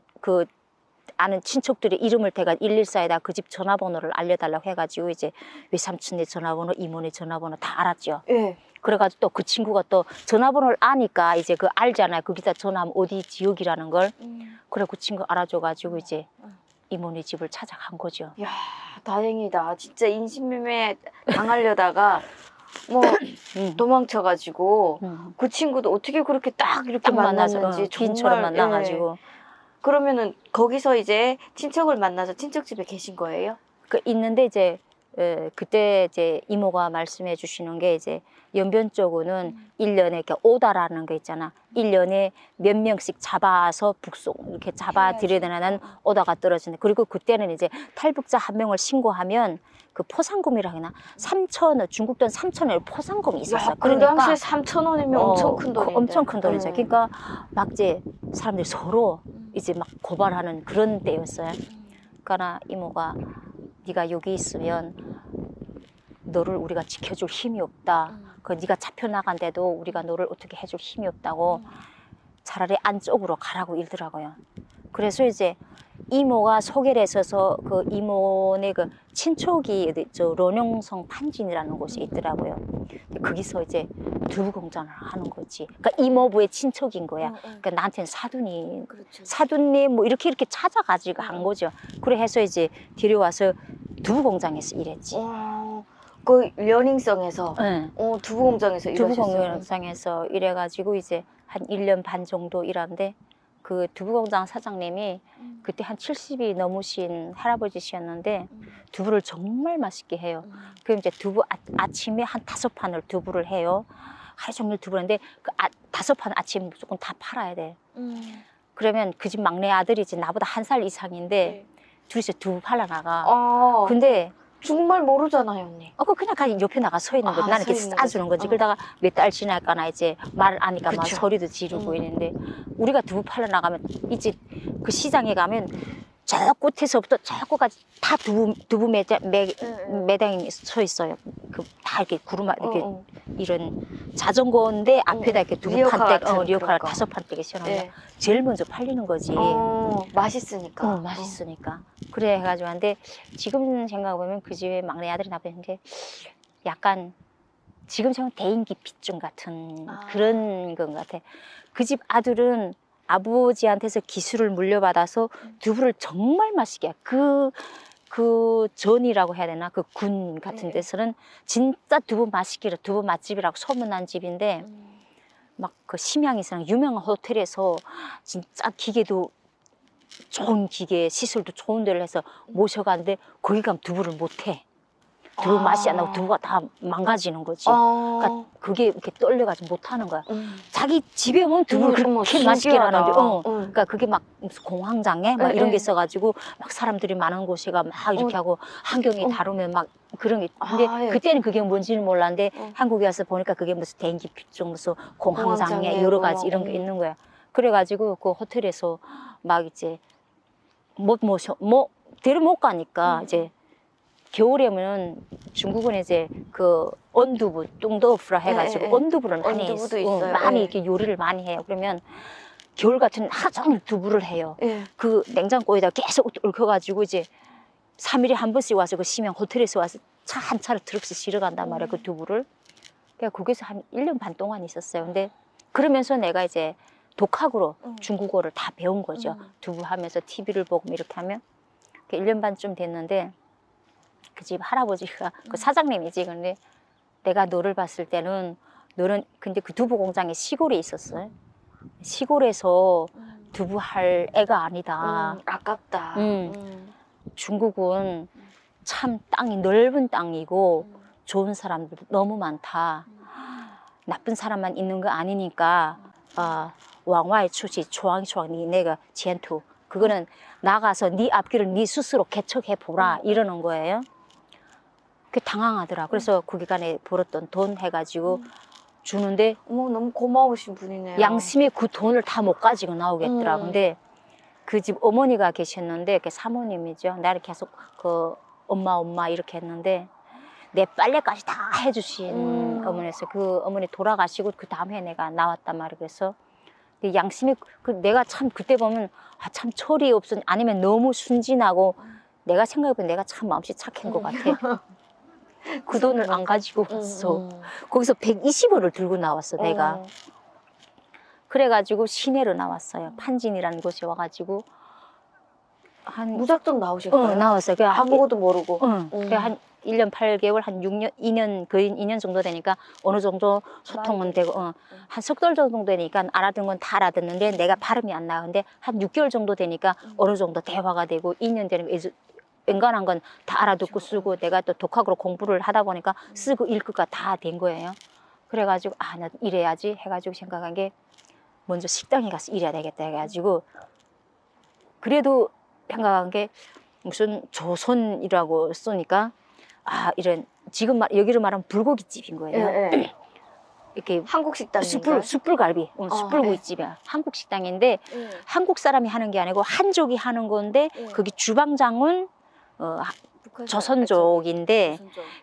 아는 친척들의 이름을 대가 114에다 그 집 전화번호를 알려달라고 해가지고 이제 외삼촌의 전화번호, 이모네 전화번호 다 알았죠. 그래가지고 또 그 친구가 또 전화번호를 아니까 이제 그 알잖아요. 거기다 전화하면 어디 지역이라는 걸. 그래 그 친구 알아줘가지고 이제 이모네 집을 찾아간 거죠. 야 다행이다. 진짜 인신매매 당하려다가 뭐 도망쳐가지고 그 친구도 어떻게 그렇게 딱 이렇게 만났는지 빈처럼 만나가지고. 그러면은 거기서 이제 친척을 만나서 친척 집에 계신 거예요? 있는데 이제 그때 이제 이모가 말씀해 주시는 게 이제 연변 쪽은 1년에 이렇게 오다라는 거 있잖아. 1년에 몇 명씩 잡아서 북송 이렇게 잡아 들여야 되는 오다가 떨어지는데, 그리고 그때는 이제 탈북자 한 명을 신고하면 그 포상금이라 하나 3,000원, 중국 돈 3,000원의 포상금이 있었어. 그 당시에 3,000원이면 엄청 큰 돈인데. 엄청 큰 돈이죠. 그러니까 막 이제 사람들이 서로 이제 막 고발하는 그런 때였어요. 그러니까 이모가 네가 여기 있으면 너를 우리가 지켜줄 힘이 없다. 네가 잡혀나간데도 우리가 너를 어떻게 해줄 힘이 없다고 차라리 안쪽으로 가라고 일더라고요. 그래서 이제 이모가 소개를 했어서 그 이모네 그 친척이 어디 저 론용성 판진이라는 곳이 있더라고요. 거기서 이제 두부 공장을 하는 거지. 그러니까 이모부의 친척인 거야. 그러니까 나한테는 사돈이 그렇죠. 사돈님 뭐 이렇게 찾아가지고 한 거죠. 그래 해서 이제 데려와서 두부 공장에서 일했지. 그 려닝성에서 응. 두부 공장에서 두부 일하셨어요. 공장에서 일해가지고 이제 한 1년 반 정도 일하는데 그 두부 공장 사장님이 그때 한 70이 넘으신 할아버지셨는데 두부를 정말 맛있게 해요. 그럼 이제 두부 아침에 한 5판을 두부를 해요. 하루 종일 두부를 하는데 그 5판 아침에 무조건 다 팔아야 돼. 그러면 그 집 막내 아들이 이제 나보다 1살 이상인데 둘이서 두부 팔러 나가. 근데 정말 모르잖아요, 언니. 그냥 옆에 나가 서 있는 거지. 나는 이렇게 서 있는 싸주는 거지. 거지. 그러다가 몇 달 지날까나 이제 말을 아니까 막 그쵸. 소리도 지르고 이랬는데 우리가 두부 팔러 나가면 이제 그 시장에 가면 저 끝에서부터 저 끝까지 다 두부 매장이 서 있어요. 그 다 이렇게 구루마 이렇게 이런 자전거인데 앞에다 이렇게 두부 판댁 리어카 5판댁이 씌워놓으면 제일 먼저 팔리는 거지. 맛있으니까. 맛있으니까. 그래 해가지고 하는데 지금 생각해보면 그 집에 막내 아들이 나왔는데 약간 지금 생각하면 대인기피증 같은 그런 건 같아. 그 집 아들은 아버지한테서 기술을 물려받아서 두부를 정말 맛있게 해. 그 전이라고 해야 되나? 그 군 같은 데서는 진짜 두부 맛있기로 두부 맛집이라고 소문난 집인데 막 그 심양에서는 유명한 호텔에서 진짜 기계도 좋은 기계 시설도 좋은 데를 해서 모셔가는데 거기 가면 두부를 못해. 두부 맛이 안 나고 두부가 다 망가지는 거지. 그러니까 그게 이렇게 떨려가지고 못하는 거야. 자기 집에 오면 두부를 그렇게 맛있게 하는데 그러니까 그게 막 무슨 공황장애 막 이런 게 있어가지고 막 사람들이 많은 곳에가 막 이렇게 하고 환경이 다르면 막 그런 게 근데 그때는 그게 뭔지는 몰랐는데 한국에 와서 보니까 그게 무슨 대인기피증 무슨 공황장애 여러 가지 이런 게 있는 거야. 그래가지고 그 호텔에서 막 이제 데려 못 가니까 이제 겨울에는 중국은 이제 그 언두부, 뚱더프라 해가지고 언두부를 많이 있어요. 많이 이렇게 요리를 많이 해요. 그러면 겨울 같은 하루 종일 두부를 해요. 그 냉장고에다 계속 얽혀가지고 이제 3일에 한 번씩 와서 그 심양 호텔에서 와서 차 한 차를 트럭씩 실어 간단 말이야 그 두부를. 그래서 거기서 한 1년 반 동안 있었어요. 근데 그러면서 내가 이제 독학으로 중국어를 다 배운 거죠. 두부 하면서 TV를 보고 이렇게 하면 1년 반쯤 됐는데 그 집 할아버지가 그 사장님이지. 근데 내가 너를 봤을 때는 너는 근데 그 두부 공장에 시골에 있었어요. 시골에서 두부 할 애가 아니다. 아깝다. 중국은 참 땅이 넓은 땅이고 좋은 사람들 너무 많다. 나쁜 사람만 있는 거 아니니까 왕와의 추시 초왕초왕 내가 지엔투 그거는 나가서 네 앞길을 네 스스로 개척해 보라 이러는 거예요. 그 당황하더라. 그래서 그 기간에 벌었던 돈 해가지고 주는데 너무 고마우신 분이네요. 양심에 그 돈을 다 못 가지고 나오겠더라. 근데 그 집 어머니가 계셨는데 그 사모님이죠. 나를 계속 그 엄마 이렇게 했는데 내 빨래까지 다 해주신 어머니였어요. 그 어머니 돌아가시고 그 다음 해 내가 나왔단 말이에요. 그래서 양심이 내가 참 그때 보면 참 철이 없었 아니면 너무 순진하고 내가 생각해보면 내가 참 마음씨 착한 것 같아. 그 돈을 안 가지고 왔어. 거기서 120원을 들고 나왔어 내가. 그래가지고 시내로 나왔어요. 판진이라는 곳에 와가지고 무작정 나오셨어요? 나왔어요. 아무것도 모르고. 한 1년 8개월, 한 6년, 2년, 거의 2년 정도 되니까 어느 정도 소통은 되고, 한 석 달 정도 되니까 알아듣는 건 다 알아듣는데 내가 발음이 안 나는데 한 6개월 정도 되니까 어느 정도 대화가 되고 2년 되니까 웬간한 건 다 알아듣고 쓰고 내가 또 독학으로 공부를 하다 보니까 쓰고 읽고가 다 된 거예요. 그래가지고 나 이래야지 해가지고 생각한 게 먼저 식당에 가서 일해야 되겠다 해가지고 그래도 생각한 게 무슨 조선이라고 쓰니까 이런 지금 여기로 말하면 불고기 집인 거예요. 이렇게 한국 식당인가요? 숯불갈비, 숯불구이집이야. 한국 식당인데 한국 사람이 하는 게 아니고 한족이 하는 건데 거기 주방장은 조선족인데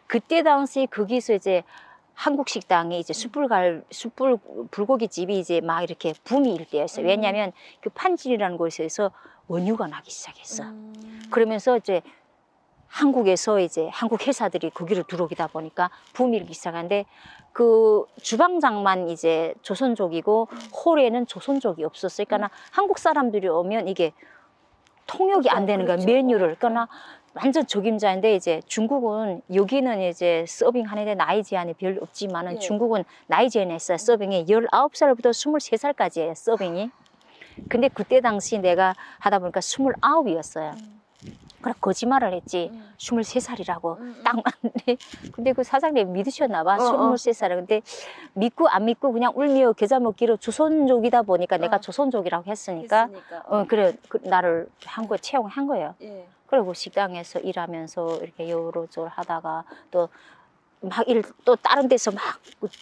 그때 당시 거기서 이제 한국 식당에 이제 불고기 집이 이제 막 이렇게 붐이 일 때였어요. 왜냐하면 그 판진이라는 곳에서 원유가 나기 시작했어. 그러면서 이제 한국에서 이제 한국 회사들이 거기를 들어오다 보니까 붐이 일기 시작한데 그 주방장만 이제 조선족이고 홀에는 조선족이 없었어요. 그러니까 한국 사람들이 오면 이게 통역이 안 되는 거야. 그렇죠. 메뉴를. 그러니까 완전 적임자인데 이제 중국은 여기는 이제 서빙 하는데 나이 제한이 별로 없지만은 예. 중국은 나이 제한이 있어요. 서빙이 19살부터 23살까지예요. 서빙이. 근데 그때 당시 내가 하다 보니까 29이었어요. 그래 거짓말을 했지. 23살이라고 딱 맞는데 근데 그 사장님 믿으셨나 봐. 23살. 근데 믿고 안 믿고 그냥 울며 겨자 먹기로 조선족이다 보니까 내가 조선족이라고 했으니까 그래 나를 한국에 채용한 거예요. 예. 그리고 식당에서 일하면서 이렇게 여로저로 하다가 또 막 또 다른 데서 막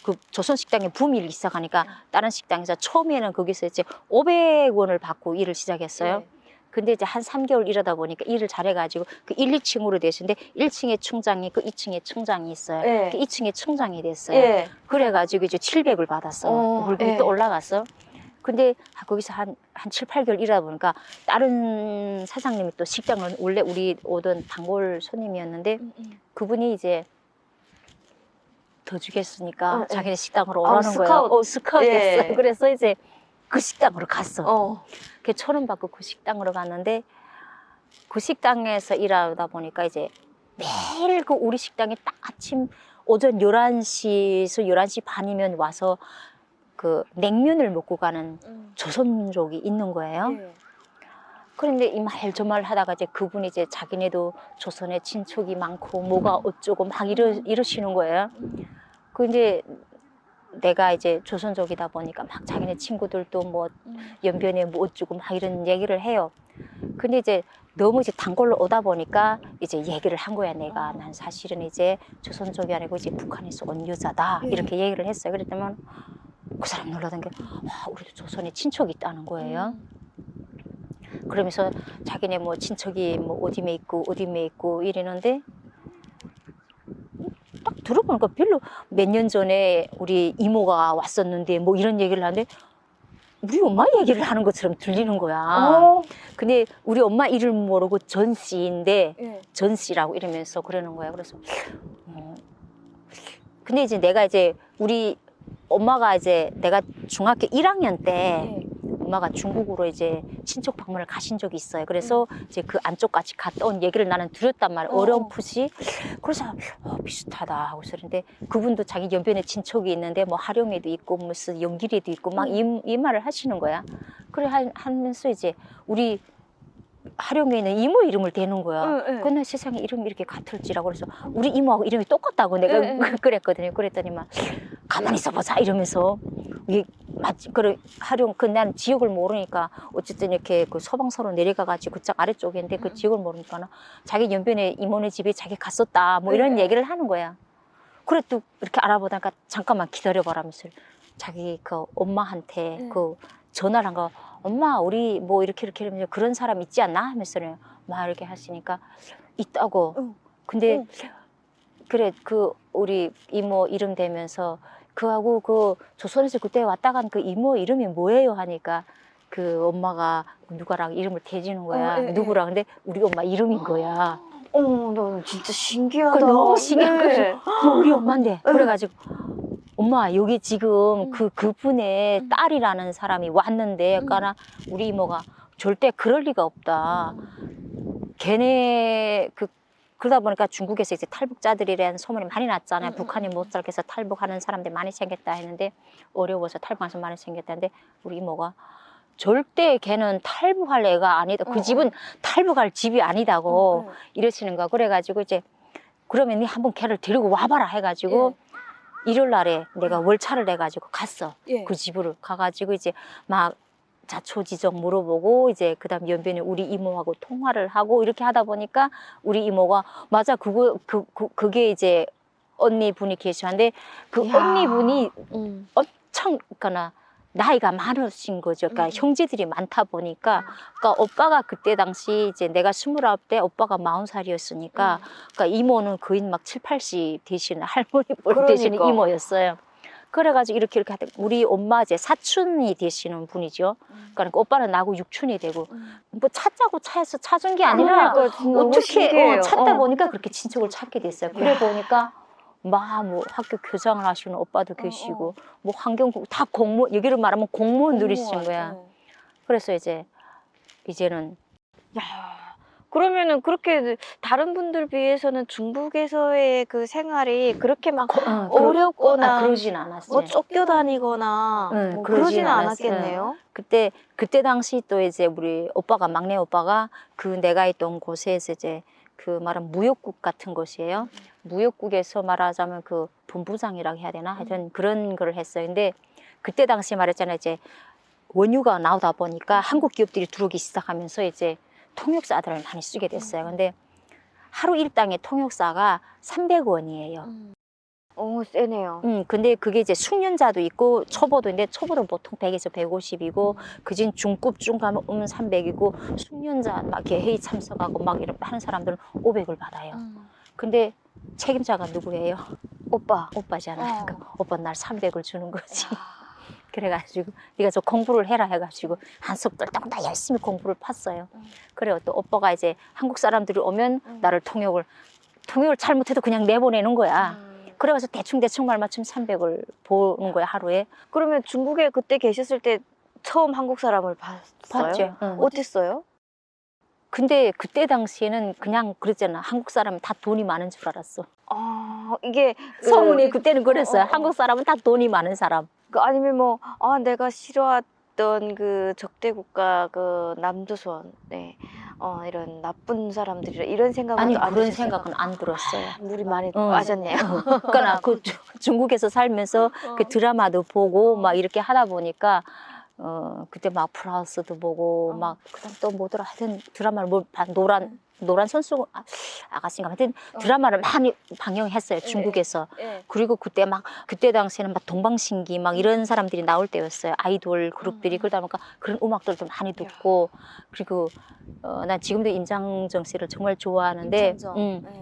그 조선 식당에 붐이 일기 시작하니까 다른 식당에서 처음에는 거기서 이제 500원을 받고 일을 시작했어요. 예. 근데 이제 한 3개월 일하다 보니까 일을 잘해가지고 그 1, 2층으로 되시는데 1층에 총장이 있고 2층에 총장이 있어요. 예. 그 2층에 총장이 됐어요. 예. 그래가지고 이제 700을 받았어. 월급이 예. 또 올라갔어. 근데 거기서 한 7, 8개월 일하다 보니까 다른 사장님이 또 식당은 원래 우리 오던 단골 손님이었는데 그분이 이제 더 주겠으니까 자기네 식당으로 오라는 거예요. 스카우트 예. 됐어요. 그래서 이제 그 식당으로 갔어. 그 1,000원 받고 그 식당으로 갔는데 그 식당에서 일하다 보니까 이제 매일 그 우리 식당에 딱 아침 오전 11시에서 11시 반이면 와서 그 냉면을 먹고 가는 조선족이 있는 거예요. 예. 그런데 이 말 저 말 하다가 이제 그분이 이제 자기네도 조선에 친척이 많고 뭐가 어쩌고 막 이러시는 거예요. 그 이제 내가 이제 조선족이다 보니까 막 자기네 친구들도 뭐 연변에 뭐 어쩌고 막 이런 얘기를 해요. 근데 이제 너무 이제 단골로 오다 보니까 이제 얘기를 한 거야. 내가 난 사실은 이제 조선족이 아니고 이제 북한에서 온 여자다 이렇게 얘기를 했어요. 그랬더니 그 사람 놀라던 게 우리도 조선에 친척이 있다는 거예요. 그러면서 자기네 뭐 친척이 뭐 어디에 있고 이러는데 딱 들어보니까 별로 몇 년 전에 우리 이모가 왔었는데 뭐 이런 얘기를 하는데 우리 엄마 얘기를 하는 것처럼 들리는 거야. 근데 우리 엄마 이름 모르고 전 씨인데 예. 전 씨라고 이러면서 그러는 거야. 그래서 근데 이제 내가 이제 우리 엄마가 이제 내가 중학교 1학년 때 엄마가 중국으로 이제 친척 방문을 가신 적이 있어요. 그래서 이제 그 안쪽까지 갔다 온 얘기를 나는 들었단 말이야. 어렴풋이. 그래서 비슷하다 하고 있었는데 그분도 자기 연변에 친척이 있는데 뭐 하령에도 있고 무슨 연길에도 있고 막 이 말을 하시는 거야. 그래 하면서 이제 우리 하령에 있는 이모 이름을 대는 거야. 근데 세상에 이름이 이렇게 같을지라고 그래서 우리 이모하고 이름이 똑같다고 내가 그랬거든요. 그랬더니 막 가만히 있어보자 이러면서 이게 맞지? 그래 하령 난 지역을 모르니까 어쨌든 이렇게 그 서방서로 내려가가지고 그쪽 아래쪽인데 그 지역을 모르니까 자기 연변에 이모네 집에 자기 갔었다 뭐 이런 얘기를 하는 거야. 그래 또 이렇게 알아보다가 잠깐만 기다려봐라면서 자기 그 엄마한테 그 전화를 한 거. 엄마 우리 뭐 이렇게 하면 그런 사람 있지 않나 하면서는 막 이렇게 하시니까 있다고. 근데 그래 그 우리 이모 이름 대면서 그하고 그 조선에서 그때 왔다 간 그 이모 이름이 뭐예요 하니까 그 엄마가 누가랑 이름을 대지는 거야. 누구랑. 근데 우리 엄마 이름인 거야. 너 진짜 신기하다. 너무 신기해. 우리 엄마인데. 그래가지고 엄마 여기 지금 그분의 딸이라는 사람이 왔는데 그러니까 우리 이모가 절대 그럴 리가 없다. 걔네 그러다 보니까 중국에서 이제 탈북자들이라는 소문이 많이 났잖아요. 북한이 못 살게 해서 탈북하는 사람들 많이 생겼다 했는데 어려워서 탈북하는 많이 생겼다 했는데 우리 이모가 절대 걔는 탈북할 애가 아니다. 그 집은 탈북할 집이 아니다고 이러시는 거야. 그래가지고 이제 그러면 니 한번 걔를 데리고 와봐라 해가지고 일요일 날에 내가 월차를 내가지고 갔어. 그 집으로 가가지고 이제 막 자초지종 물어보고 이제 그다음 연변에 우리 이모하고 통화를 하고 이렇게 하다 보니까 우리 이모가 맞아 그게 이제 언니 분이 계시는데 그 언니 분이 엄청 그러니까 나이가 많으신 거죠. 그러니까 형제들이 많다 보니까 그러니까 오빠가 그때 당시 이제 내가 29대 오빠가 40살이었으니까 그러니까 이모는 거의 막 7, 80 되시는 할머니 뻘 되시는 이모였어요. 그래가지고 이렇게 하다 우리 엄마 이제 사촌이 되시는 분이죠. 그러니까 오빠는 나하고 육촌이 되고 뭐 찾자고 차에서 찾은 게 아니라 그러니까 너무 어떻게 신기해요. 찾다 보니까 그렇게 친척을 찾게 됐어요. 그래 보니까 막 뭐 학교 교장을 하시는 오빠도 계시고 뭐 환경국 다 공무원, 여기를 말하면 공무원들이신 거야. 그래서 이제는 야, 그러면은 그렇게 다른 분들 비해서는 중국에서의 그 생활이 그렇게 막 어렵거나 그러진 않았어요. 뭐 쫓겨다니거나 응, 뭐 그러진 그러지는 않았어요. 않았겠네요. 그때 당시 또 이제 우리 오빠가 막내 오빠가 그 내가 있던 곳에서 이제 그 말하면 무역국 같은 곳이에요. 무역국에서 말하자면 그 본부장이라고 해야 되나 하여튼 그런 걸 했어요. 근데 그때 당시 말했잖아요. 이제 원유가 나오다 보니까 한국 기업들이 들어오기 시작하면서 이제 통역사들을 많이 쓰게 됐어요. 근데 하루 일당의 통역사가 300원이에요. 오, 세네요. 근데 그게 이제 숙련자도 있고 초보도 있는데 초보는 보통 100에서 150이고 그진 중급 중가면 300이고 숙련자 막 이렇게 회의 참석하고 막 이런 하는 사람들은 500을 받아요. 근데 책임자가 누구예요? 오빠잖아요. 그러니까 오빠 날 300을 주는 거지. 그래가지고 네가 저 공부를 해라 해가지고 한 석 떨다고 나 열심히 공부를 팠어요. 그래요. 또 오빠가 이제 한국 사람들이 오면 나를 통역을 잘못해도 그냥 내보내는 거야. 그래가지고 대충 말 맞추면 300을 보는 거야 하루에. 그러면 중국에 그때 계셨을 때 처음 한국 사람을 봤어요? 봤죠. 응. 어땠어요? 근데 그때 당시에는 그냥 그랬잖아. 한국 사람은 다 돈이 많은 줄 알았어. 아, 이게 소문이 그때는 그랬어요. 한국 사람은 다 돈이 많은 사람. 아니면 뭐 내가 싫어했던 그 적대 국가 그 남조선, 네, 이런 나쁜 사람들이라 이런 생각은 아니 안 그런 드셨어요? 생각은 안 들었어요. 물이 많이 응. 빠졌네요. 그러니까 나 그 중국에서 살면서 그 드라마도 보고 막 이렇게 하다 보니까 그때 막 프라우스도 보고 막 그다음 또 뭐더라 하여튼 드라마를 노란 선수 아가씨인가 하여튼 드라마를 많이 방영했어요 중국에서. 그리고 그때 당시에는 막 동방신기 막 이런 사람들이 나올 때였어요. 아이돌 그룹들이. 그러다 보니까 그런 음악들도 많이 듣고. 그리고 난 지금도 임창정 씨를 정말 좋아하는데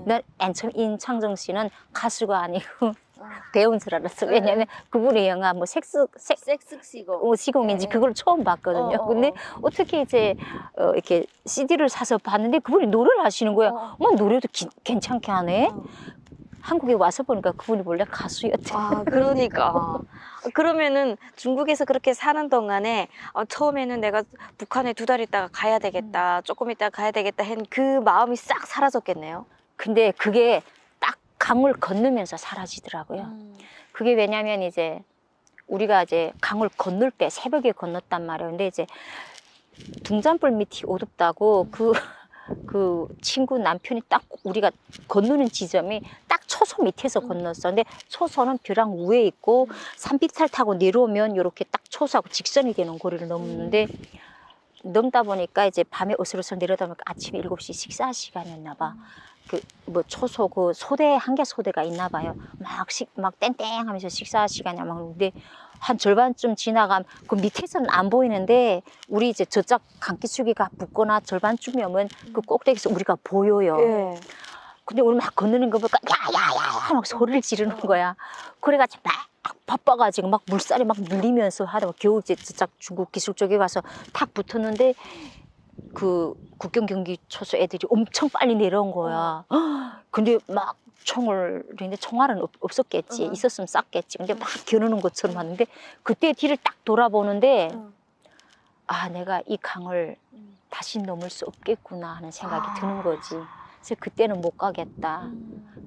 난 처음 임창정 씨는 가수가 아니고 배우인 줄 알았어. 왜냐면 그분의 영화 뭐 시공인지 그걸 처음 봤거든요. 근데 어떻게 이제 이렇게 CD를 사서 봤는데 그분이 노래를 하시는 거야. 노래도 괜찮게 하네. 한국에 와서 보니까 그분이 원래 가수였대. 그러니까. 그러면은 중국에서 그렇게 사는 동안에 처음에는 내가 북한에 2달 있다가 가야 되겠다, 조금 있다가 가야 되겠다 한 그 마음이 싹 사라졌겠네요. 근데 그게 딱 강을 건너면서 사라지더라고요. 그게 왜냐면 이제 우리가 이제 강을 건널 때 새벽에 건넜단 말이에요. 근데 이제 등잔불 밑이 어둡다고 그 친구 남편이 딱 우리가 건너는 지점이 딱 초소 밑에서 건넜어. 근데 초소는 벼랑 위에 있고 산비탈 타고 내려오면 이렇게 딱 초소하고 직선이 되는 거리를 넘는데 넘다 보니까 이제 밤에 어스러서 내려다 보니까 아침에 7시 식사 시간이었나 봐. 그 뭐 초소 그 소대 한 개 소대가 있나 봐요. 막 땡땡하면서 식사 시간이 막 그런데 한 절반쯤 지나가면 그 밑에서는 안 보이는데 우리 이제 저쪽 강기슭이가 붙거나 절반쯤이 오면 그 꼭대기에서 우리가 보여요. 근데 우리 막 건너는 거 보니까 야야야 막 소리를 지르는 거야. 그래가지고 막 바빠가지고 막 물살이 막 밀리면서 하다가 겨우 이제 저쪽 중국 기슭 쪽에 가서 탁 붙었는데 그 국경 경기 초소 애들이 엄청 빨리 내려온 거야. 근데 막 근데 총알은 없었겠지. 있었으면 쐈겠지. 근데 막 겨누는 것처럼 하는데 그때 뒤를 딱 돌아보는데 내가 이 강을 다시 넘을 수 없겠구나 하는 생각이 드는 거지. 그래서 그때는 못 가겠다.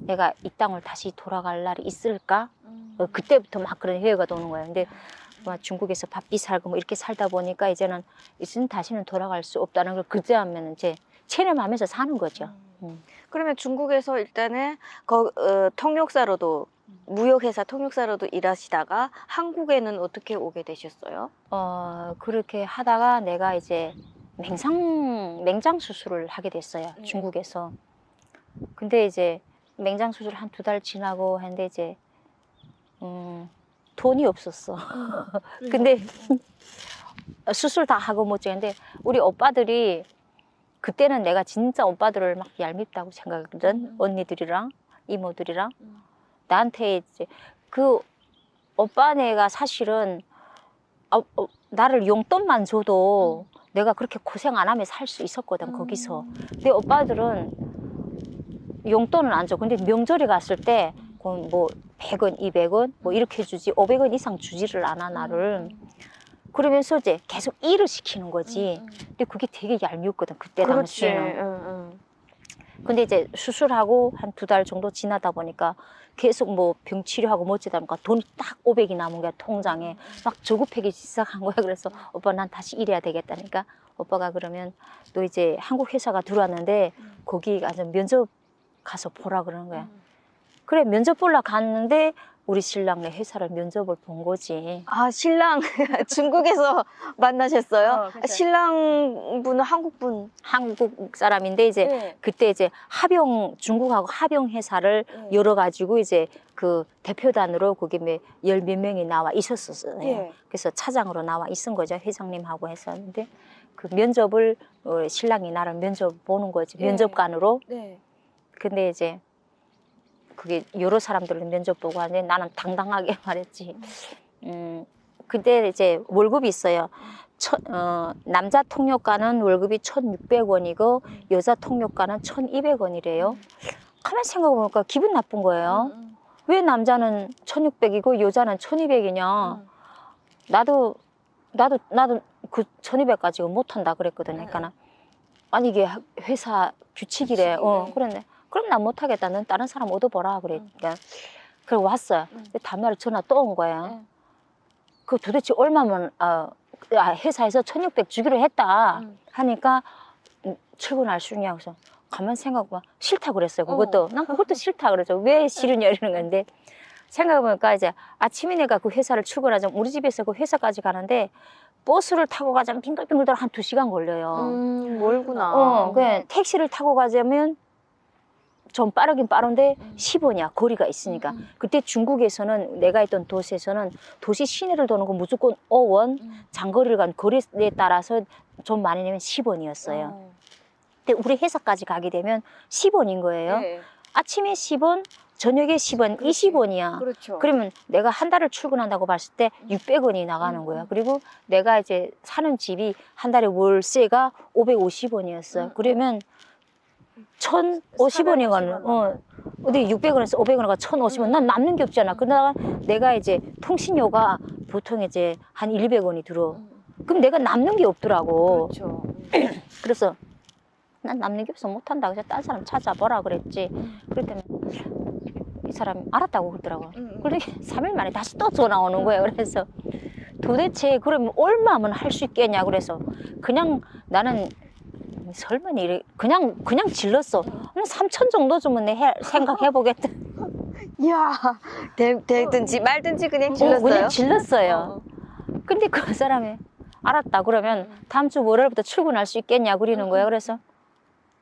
내가 이 땅을 다시 돌아갈 날이 있을까? 그때부터 막 그런 회의가 도는 거예요. 근데 중국에서 바삐 살고 뭐 이렇게 살다 보니까 이제는 다시는 돌아갈 수 없다는 걸 그때 하면 이제 체념하면서 사는 거죠. 그러면 중국에서 일단은 통역사로도 무역회사 통역사로도 일하시다가 한국에는 어떻게 오게 되셨어요? 그렇게 하다가 내가 이제 맹장 수술을 하게 됐어요. 중국에서. 근데 이제 맹장 수술 한 2달 지나고 했는데 이제 돈이 없었어. 근데 수술 다 하고 못 했는데 우리 오빠들이 그때는 내가 진짜 오빠들을 막 얄밉다고 생각했거든. 언니들이랑 이모들이랑 나한테 이제 그 오빠네가 사실은 나를 용돈만 줘도 내가 그렇게 고생 안 하면 살 수 있었거든, 거기서. 근데 오빠들은 용돈은 안 줘. 근데 명절에 갔을 때 뭐 100원, 200원 뭐 이렇게 주지 500원 이상 주지를 않아, 나를. 그러면서 이제 계속 일을 시키는 거지. 근데 그게 되게 얄미웠거든, 그때 그렇지. 당시에는. 근데 이제 수술하고 한 2달 정도 지나다 보니까 계속 뭐 병 치료하고 뭐 어쩌다 보니까 돈이 딱 500이 남은 거야, 통장에. 막 조급해지기 시작한 거야. 그래서 오빠 난 다시 일해야 되겠다니까 오빠가 그러면 너 이제 한국 회사가 들어왔는데 거기 가서 면접 가서 보라 그러는 거야. 그래, 면접 보러 갔는데 우리 신랑네 회사를 면접을 본 거지. 아, 신랑 중국에서 만나셨어요? 그래서 신랑분은 한국분. 한국 사람인데 이제 네. 그때 이제 중국하고 합영 회사를 네. 열어가지고 이제 그 대표단으로 거기 열 몇 명이 나와 있었었어요. 네. 그래서 차장으로 나와 있은 거죠, 회장님하고 했었는데 그 면접을 신랑이 나를 면접 보는 거지, 네. 면접관으로. 네. 근데 이제 그게 여러 사람들을 면접 보고 하는데 나는 당당하게 말했지. 그때 이제 월급이 있어요. 남자 통역관은 월급이 1,600원이고 여자 통역관은 1,200원이래요. 가만 생각해보니까 기분 나쁜 거예요. 왜 남자는 1,600이고 여자는 1,200이냐. 나도 그 1,200까지 못한다 그랬거든. 그러니까 아니 이게 회사 규칙이래. 그랬네. 그럼 난 못하겠다. 넌 다른 사람 얻어보라 그러니까. 그리고 왔어요. 근데 다음날 전화 또 온 거예요. 그 도대체 얼마면 회사에서 1,600 주기로 했다 하니까 출근할 수 있냐고. 그래서 가만 생각해보면 싫다 그랬어요. 그것도 난 그것도 싫다 그랬죠. 왜 싫으냐 이러는 건데 생각해보니까 이제 아침에 내가 그 회사를 출근하자면 우리 집에서 그 회사까지 가는데 버스를 타고 가자면 빙글빙글 돌아 한 2시간 걸려요. 멀구나. 그냥 택시를 타고 가자면 좀 빠르긴 빠른데 10원이야, 거리가 있으니까. 그때 중국에서는 내가 있던 도시에서는 도시 시내를 도는 건 무조건 5원, 장거리를 간 거리에 따라서 좀 많이 내면 10원이었어요. 근데 우리 회사까지 가게 되면 10원인 거예요. 네. 아침에 10원, 저녁에 10원, 20원이야. 그렇죠. 그러면 내가 한 달을 출근한다고 봤을 때 600원이 나가는 거야. 그리고 내가 이제 사는 집이 한 달에 월세가 550원이었어요. 그러면 1,050원이거든. 근데 600원에서 500원가 1,050원. 난 남는 게 없잖아. 그러다가 내가 이제 통신료가 보통 이제 한 200원이 들어. 그럼 내가 남는 게 없더라고. 그렇죠. 그래서 난 남는 게 없어 못한다. 그래서 딴 사람 찾아보라 그랬지. 그랬더니 이 사람이 알았다고 그러더라고. 그러니 3일 만에 다시 또 전화 오는 거예요. 그래서 도대체 그러면 얼마면 할 수 있겠냐. 그래서 그냥 나는 설마 이래 그냥 질렀어. 3,000 정도 주면 내 생각해 보겠다. 이야, 되든지 말든지 그냥 질렀어요? 그냥 질렀어요. 근데 그 사람이 알았다. 그러면 다음 주 월요일부터 출근할 수 있겠냐 그러는 거예요. 그래서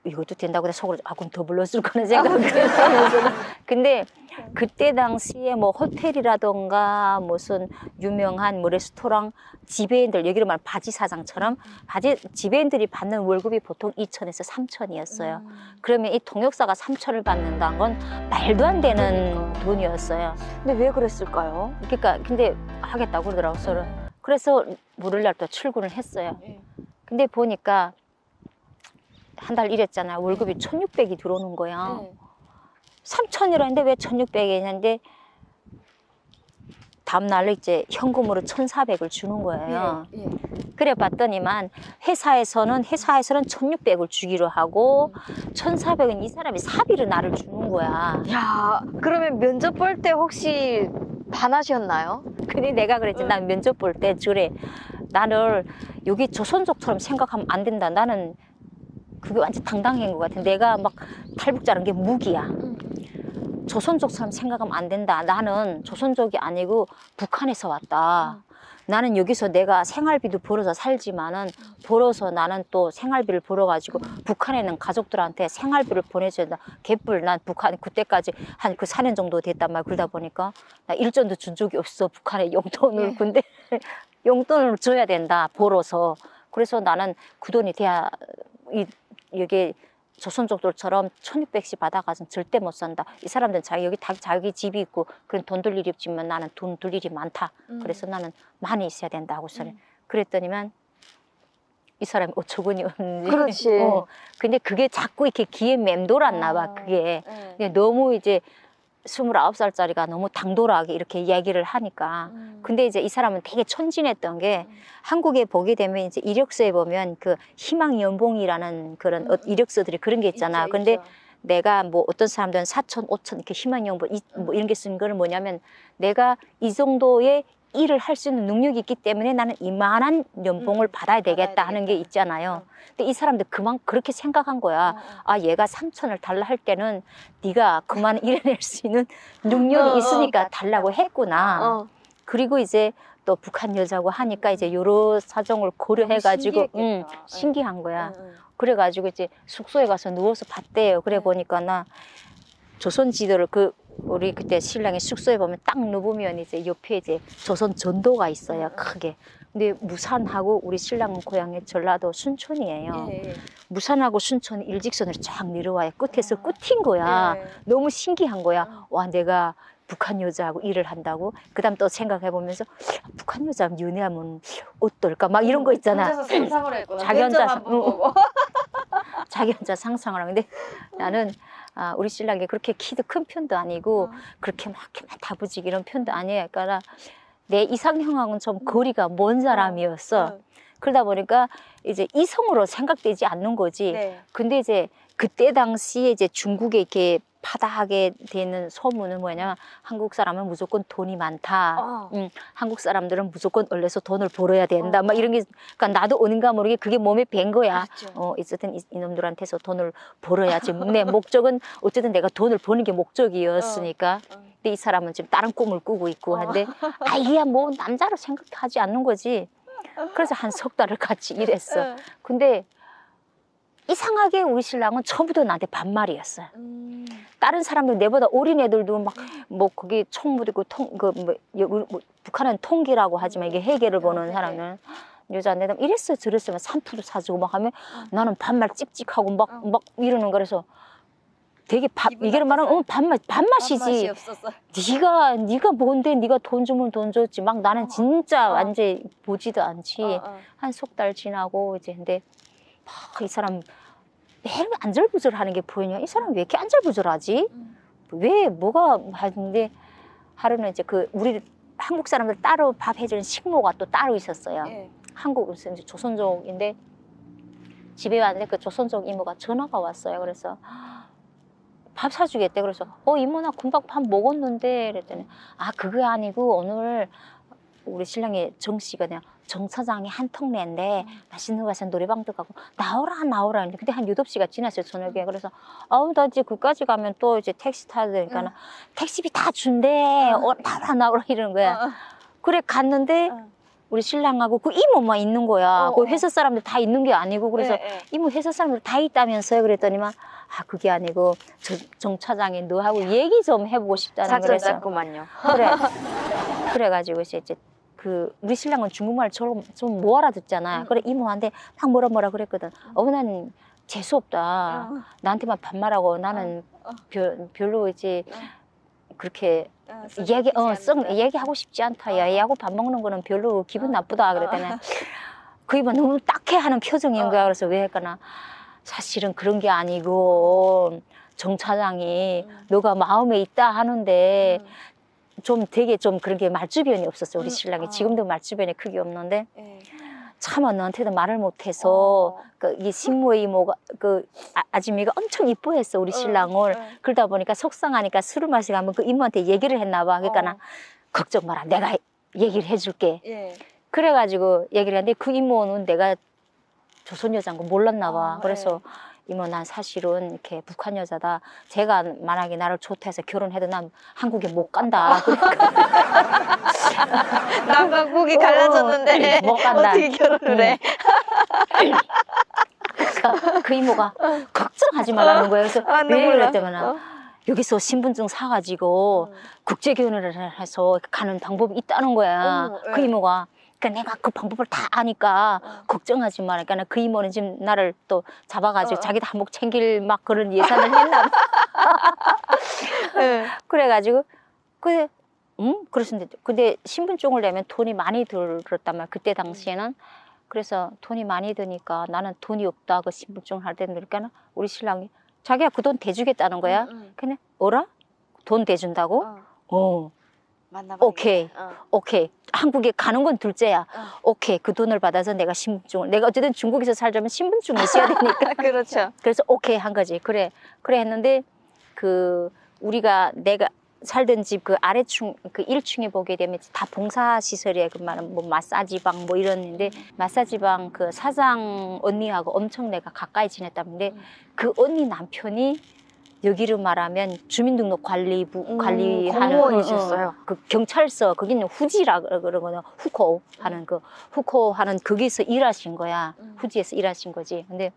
이것도 된다고 해서 속으로 그럼 더 불렀을 거는 생각을 했어요. 근데 그때 당시에 뭐 호텔이라던가 무슨 유명한 뭐 레스토랑 지배인들, 여기로 말하면 바지 사장처럼 지배인들이 받는 월급이 보통 2,000에서 3,000이었어요. 그러면 이 통역사가 3,000을 받는다는 건 말도 안 되는 돈이었어요. 근데 왜 그랬을까요? 그러니까 근데 하겠다고 그러더라고 서로. 그래서 월요일날 또 출근을 했어요. 근데 보니까 한 달 일했잖아. 월급이 1,600이 들어오는 거야. 3,000이라는데 왜 1,600이 했는데 다음 날로 이제 현금으로 1,400을 주는 거예요. 그래 봤더니만 회사에서는 1,600을 주기로 하고 1,400은 이 사람이 사비로 나를 주는 거야. 야, 그러면 면접 볼 때 혹시 반하셨나요? 근데 내가 그랬지. 난 면접 볼 때 그래. 나를 여기 조선족처럼 생각하면 안 된다. 나는 그게 완전 당당한 것 같아. 내가 막 탈북자라는 게 무기야. 조선족처럼 생각하면 안 된다. 나는 조선족이 아니고 북한에서 왔다. 나는 여기서 내가 생활비도 벌어서 살지만은 벌어서 나는 또 생활비를 벌어가지고 북한에는 가족들한테 생활비를 보내줘야 된다. 개뿔. 난 북한 그때까지 한 그 4년 정도 됐단 말이야. 그러다 보니까 나 일전도 준 적이 없어. 북한에 용돈을. 근데 용돈을 줘야 된다. 벌어서. 그래서 나는 그 돈이 돼야 이게 조선족들처럼 1600씩 받아가서는 절대 못 산다. 이 사람들은 여기 자기 집이 있고 그런 돈 둘 일이 없지만 나는 돈 둘 일이 많다. 그래서 나는 많이 있어야 된다고 그랬더니만 이 사람이 어처구니 없는지. 그렇지. 근데 그게 자꾸 이렇게 귀에 맴돌았나 봐. 그게 근데 너무 이제 29살짜리가 너무 당돌하게 이렇게 이야기를 하니까. 근데 이제 이 사람은 되게 천진했던 게 한국에 보게 되면 이제 이력서에 보면 그 희망 연봉이라는 그런 이력서들이 그런 게 있잖아. 근데 있죠. 내가 뭐 어떤 사람들은 4천, 5천 이렇게 희망 연봉 뭐 이런 게 쓴 거는 뭐냐면 내가 이 정도의 일을 할 수 있는 능력이 있기 때문에 나는 이만한 연봉을 받아야 되겠다 하는 게 있잖아요. 근데 이 사람들 그렇게 생각한 거야. 아, 얘가 3천을 달라 할 때는 네가 그만 일해낼 수 있는 능력이 있으니까 달라고 했구나. 그리고 이제 또 북한 여자고 하니까 이제 여러 사정을 고려해가지고 신기한 거야. 그래가지고 이제 숙소에 가서 누워서 봤대요. 그래 보니까 나 조선 지도를 우리 그때 신랑이 숙소에 보면 딱 누우면 이제 옆에 이제 조선 전도가 있어요. 크게. 근데 무산하고 우리 신랑은 고향이 전라도 순천이에요. 무산하고 순천이 일직선으로 쫙 내려와요. 끝에서 끝인 거야. 너무 신기한 거야. 와, 내가 북한 여자하고 일을 한다고. 그다음 또 생각해 보면서 북한 여자하고 연애하면 어떨까 막 이런 거 있잖아. 혼자서 상상을 했구나. 자기 혼자 보고. 자기 혼자 상상을 하는데 나는 우리 신랑이 그렇게 키도 큰 편도 아니고 그렇게 막 다부지게 이런 편도 아니에요. 그러니까 내 이상형하고는 좀 거리가 먼 사람이었어. 그러다 보니까 이제 이성으로 생각되지 않는 거지. 근데 이제 그때 당시에 이제 중국에 이렇게 파다하게 되는 소문은 뭐냐면 한국 사람은 무조건 돈이 많다. 한국 사람들은 무조건 얼려서 돈을 벌어야 된다. 막 이런 게, 그러니까 나도 어딘가 모르게 그게 몸에 밴 거야. 어쨌든 이놈들한테서 돈을 벌어야지. 내 목적은 어쨌든 내가 돈을 버는 게 목적이었으니까. 근데 이 사람은 지금 다른 꿈을 꾸고 있고 한데, 이게 뭐 남자로 생각하지 않는 거지. 그래서 한 석 달을 같이 일했어. 근데 이상하게 우리 신랑은 처음부터 나한테 반말이었어요. 다른 사람들 내보다 어린 애들도 막 뭐 거기 총 무리고 북한은 통기라고 하지만 이게 해계를 보는 사람은 여자 내담 이랬어 저랬으면 산투도 사주고 막 하면 나는 반말 찍찍하고 막 이러는 거라서 되게 이게를 말하면 반맛이지. 네가 뭔데 네가 돈 주면 돈 줬지. 막 나는 진짜 완전 보지도 않지. 한 석 달 지나고 이제 근데 이 사람 매일 안절부절하는 게 보이냐? 이 사람 왜 이렇게 안절부절하지? 왜 뭐가 하는데 하루는 이제 우리 한국 사람들 따로 밥 해주는 식모가 또 따로 있었어요. 한국에서 이제 조선족인데 집에 왔는데 그 조선족 이모가 전화가 왔어요. 그래서 밥 사주겠대. 그래서 이모 나 금방 밥 먹었는데 그랬더니 그게 아니고 오늘 우리 신랑이 정 씨가 그냥 정 차장이 한턱 낸데 맛있는 거 가서 노래방도 가고 나오라 했는데 근데 한 8시가 지났어요 저녁에. 그래서 나 이제 그까지 가면 또 이제 택시 타야 되니까 택시비 다 준대. 나오라 이러는 거야. 그래 갔는데 우리 신랑하고 그 이모만 있는 거야. 그 회사 사람들 다 있는 게 아니고 그래서 이모 회사 사람들 다 있다면서요. 그랬더니만 그게 아니고 정 차장이 너하고 얘기 좀 해보고 싶다는 거래서. 작전 짰구만요. 그래가지고 이제 우리 신랑은 중국말 좀 못 알아듣잖아. 그래 이모한테 막 뭐라 그랬거든. 난 재수 없다. 나한테만 반말하고 나는 별로 이제 그렇게 얘기하고 싶지 않다. 야, 얘하고 밥 먹는 거는 별로 기분 나쁘다. 그랬더니 그 이모 너무 딱해 하는 표정인 거야. 그래서 왜 했거나 사실은 그런 게 아니고 정 차장이 너가 마음에 있다 하는데 좀 되게 좀 그런 게 말주변이 없었어요. 우리 신랑이 지금도 말주변이 크게 없는데 차마 너한테도 말을 못해서 이 식모의 이모가 아줌이가 엄청 이뻐했어 우리 신랑을. 그러다 보니까 속상하니까 술을 마시고 한번 그 이모한테 얘기를 했나 봐. 그러니까 나 걱정 마라 내가 얘기를 해줄게. 그래가지고 얘기를 했는데 그 이모는 내가 조선 여자인 거 몰랐나 봐. 그래서 이모 난 사실은 이렇게 북한 여자다. 제가 만약에 나를 좋다 해서 결혼해도 난 한국에 못 간다. 남북이 갈라졌는데 못 간다. 어떻게 결혼을 해? 그러니까 그 이모가 걱정하지 말라는 거예요. 그래서 왜 그랬더니 여기서 신분증 사가지고 국제 결혼을 해서 가는 방법이 있다는 거야. 그 이모가 그러니까 내가 그 방법을 다 아니까 걱정하지 마. 그러니까 그 이모는 지금 나를 또 잡아가지고 자기도 한몫 챙길 막 그런 예산을 했나 봐. 네. 그래가지고 그래 그랬는데 근데 신분증을 내면 돈이 많이 들었단 말이야. 그때 당시에는. 그래서 돈이 많이 드니까 나는 돈이 없다. 그 신분증 할 때는 그러니까 우리 신랑이 자기가 그 돈 대주겠다는 거야. 근데 어라? 돈 대준다고? 만나봐. 오케이. 오케이. 한국에 가는 건 둘째야. 오케이. 그 돈을 받아서 내가 신분증을 내가 어쨌든 중국에서 살려면 신분증이 있어야 되니까. 그렇죠. 그래서 오케이 한 거지. 그래 했는데 그 우리가 내가 살던 집 그 아래층 그 1층에 보게 되면 다 봉사 시설이야. 그 말은 뭐 마사지방 뭐 이랬는데 마사지방 그 사장 언니하고 엄청 내가 가까이 지냈다는데 그 언니 남편이 여기로 말하면 주민등록 관리부 관리하는 공무원이셨어요. 그 경찰서 거기는 후지라 그러거든. 후코 하는 그 후코 하는 거기서 일하신 거야. 후지에서 일하신 거지. 근데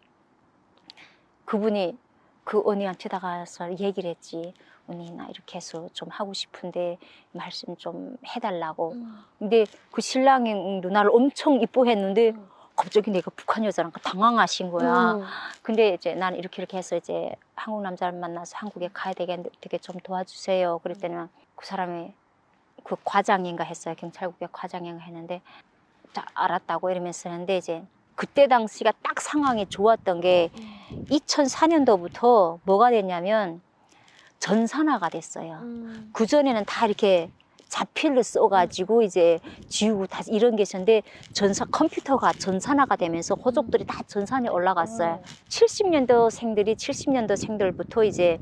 그분이 그 언니한테 다가서 얘기를 했지. 언니 나 이렇게 해서 좀 하고 싶은데 말씀 좀 해달라고. 근데 그 신랑이 나를 엄청 이뻐했는데 갑자기 내가 북한 여자랑 당황하신 거야. 근데 이제 나는 이렇게 해서 이제 한국 남자를 만나서 한국에 가야 되겠는데 어떻게 좀 도와주세요. 그랬더니 그 사람이 그 과장인가 했어요. 경찰국의 과장인가 했는데 자, 알았다고 이러면서 했는데 이제 그때 당시가 딱 상황이 좋았던 게 2004년도부터 뭐가 됐냐면 전산화가 됐어요. 그전에는 다 이렇게 자필로 써가지고 이제 지우고 다 이런 게 있었는데 컴퓨터가 전산화가 되면서 호족들이 다 전산에 올라갔어요. 70년도 생들부터 이제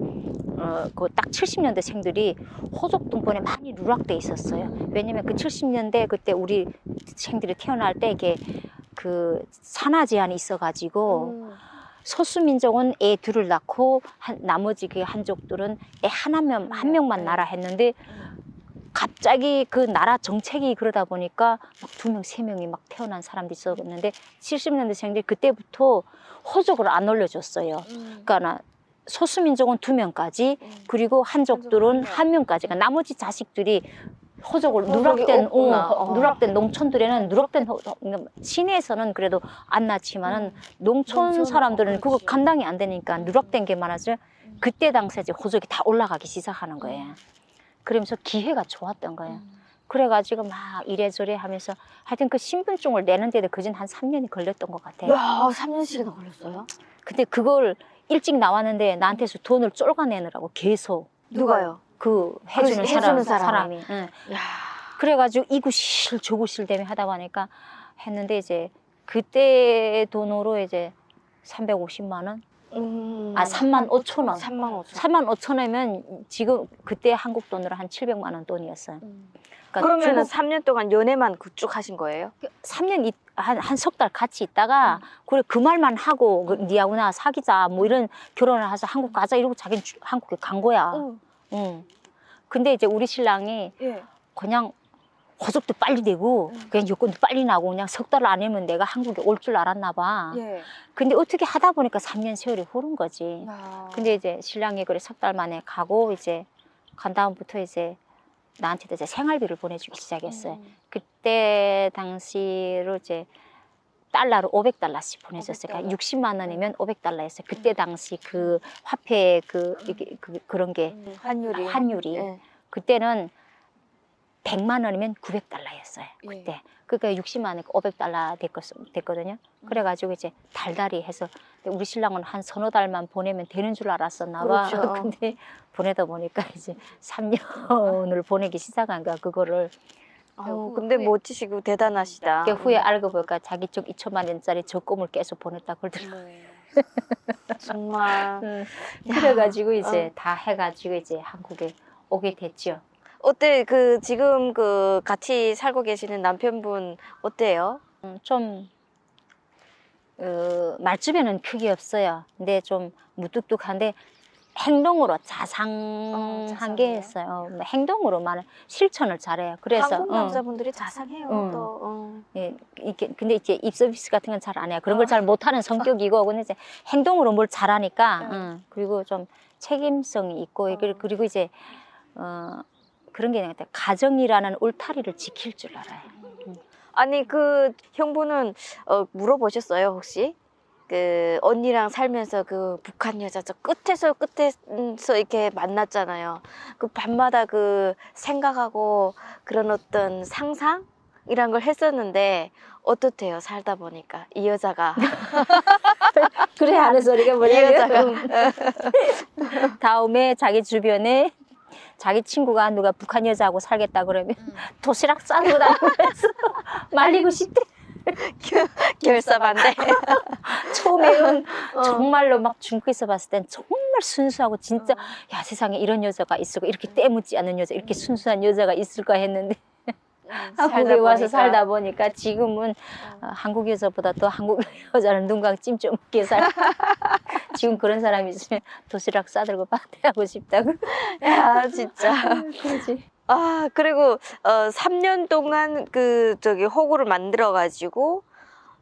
그 딱 70년대 생들이 호족 등본에 많이 누락돼 있었어요. 왜냐면 그 70년대 그때 우리 생들이 태어날 때 이게 그 산하 제한이 있어가지고 소수민족은 애 둘을 낳고 나머지 그 한족들은 애 한 명만 낳아라 했는데 갑자기 그 나라 정책이 그러다 보니까 막 2명, 3명이 막 태어난 사람도 있었는데 70년대생들이 그때부터 호족을 안 올려줬어요. 그러니까 소수민족은 2명까지 그리고 한족들은 1명까지. 그러니까 나머지 자식들이 호족을 누락된 농촌들에는 누락된 시내에서는 그래도 안 낳지만은 농촌 사람들은 그거 감당이 안 되니까 누락된 게 많아서 그때 당시에 이제 호족이 다 올라가기 시작하는 거예요. 그러면서 기회가 좋았던 거예요. 그래가지고 막 이래저래 하면서 하여튼 그 신분증을 내는데도 그전 한 3년이 걸렸던 것 같아요. 야, 3년씩이나 걸렸어요? 근데 그걸 일찍 나왔는데 나한테서 돈을 쫄가내느라고 계속. 누가요? 그 해주는 사람이. 응. 야. 그래가지고 이구실 저구실 되면 하다 보니까 했는데 이제 그때 돈으로 이제 350만 원? 3만 5천 원. 3만 5천. 3만 5천 원이면 지금 그때 한국 돈으로 한 700만 원 돈이었어요. 그러면 3년 동안 연애만 쭉 하신 거예요? 3년 한 석 달 같이 있다가 그래 그 말만 하고 니하고 나 사귀자 뭐 이런 결혼을 해서 한국 가자 이러고 자기는 한국에 간 거야. 근데 이제 우리 신랑이 그냥 호적도 빨리 되고 그냥 여권도 빨리 나고 그냥 석 달 안이면 내가 한국에 올 줄 알았나 봐. 근데 어떻게 하다 보니까 3년 세월이 흐른 거지. 근데 이제 신랑이 그래 석 달 만에 가고 이제 간 다음부터 이제 나한테도 이제 생활비를 보내주기 시작했어요. 그때 당시로 이제 달러로 500달러씩 보내줬어요. 그러니까 60만 원이면 500달러였어요. 그때 당시 그 화폐 그런 게 환율이 그때는 100만 원이면 900달러였어요. 그때. 그러니까 60만 원에 500달러 됐거든요. 그래가지고 이제 달달이 해서 우리 신랑은 한 서너 달만 보내면 되는 줄 알았었나 봐. 그렇죠. 근데 보내다 보니까 이제 3년을 보내기 시작한 거야, 그거를. 근데 멋지시고 대단하시다. 후에 알고 보니까 자기 쪽 2천만 원짜리 적금을 계속 보냈다 그러더라고요. 정말. 그래가지고 이제 다 해가지고 이제 한국에 오게 됐죠. 어때? 그 지금 그 같이 살고 계시는 남편분 어때요? 좀 말주변은 크게 없어요. 근데 좀 무뚝뚝한데 행동으로 자상한 게 있어요. 행동으로만 실천을 잘해요. 그래서 한국 남자분들이 자상해요. 또. 예, 근데 이제 입 서비스 같은 건 잘 안 해요. 그런 걸 잘 못하는 성격이고, 근데 이제 행동으로 뭘 잘하니까, 그리고 좀 책임성이 있고, 그리고 이제 그런 게 있는 것 같아요. 가정이라는 울타리를 지킬 줄 알아요. 아니 그 형부는 물어보셨어요 혹시? 그 언니랑 살면서 그 북한 여자 저 끝에서 이렇게 만났잖아요. 그 밤마다 그 생각하고 그런 어떤 상상이란 걸 했었는데 어떻대요? 살다 보니까 이 여자가 그래 하는 소리가 이 뭐냐면 여자가 다음에 자기 주변에 자기 친구가 누가 북한 여자하고 살겠다 그러면 도시락 싸고 다니면서 말리고 싶대. 결사반대. 처음에는 정말로 막 중국에서 봤을 땐 정말 순수하고 진짜 야 세상에 이런 여자가 있을까 이렇게 때묻지 않는 여자 이렇게 순수한 여자가 있을까 했는데 한국에 와서 살다 보니까 지금은 한국 여자보다 더 한국 여자는 눈과 찜 좀 먹게 살. 지금 그런 사람이 있으면 도시락 싸들고 파티하고 싶다고. 야 진짜. 그렇지. 아 그리고 3년 동안 그 저기 호구를 만들어 가지고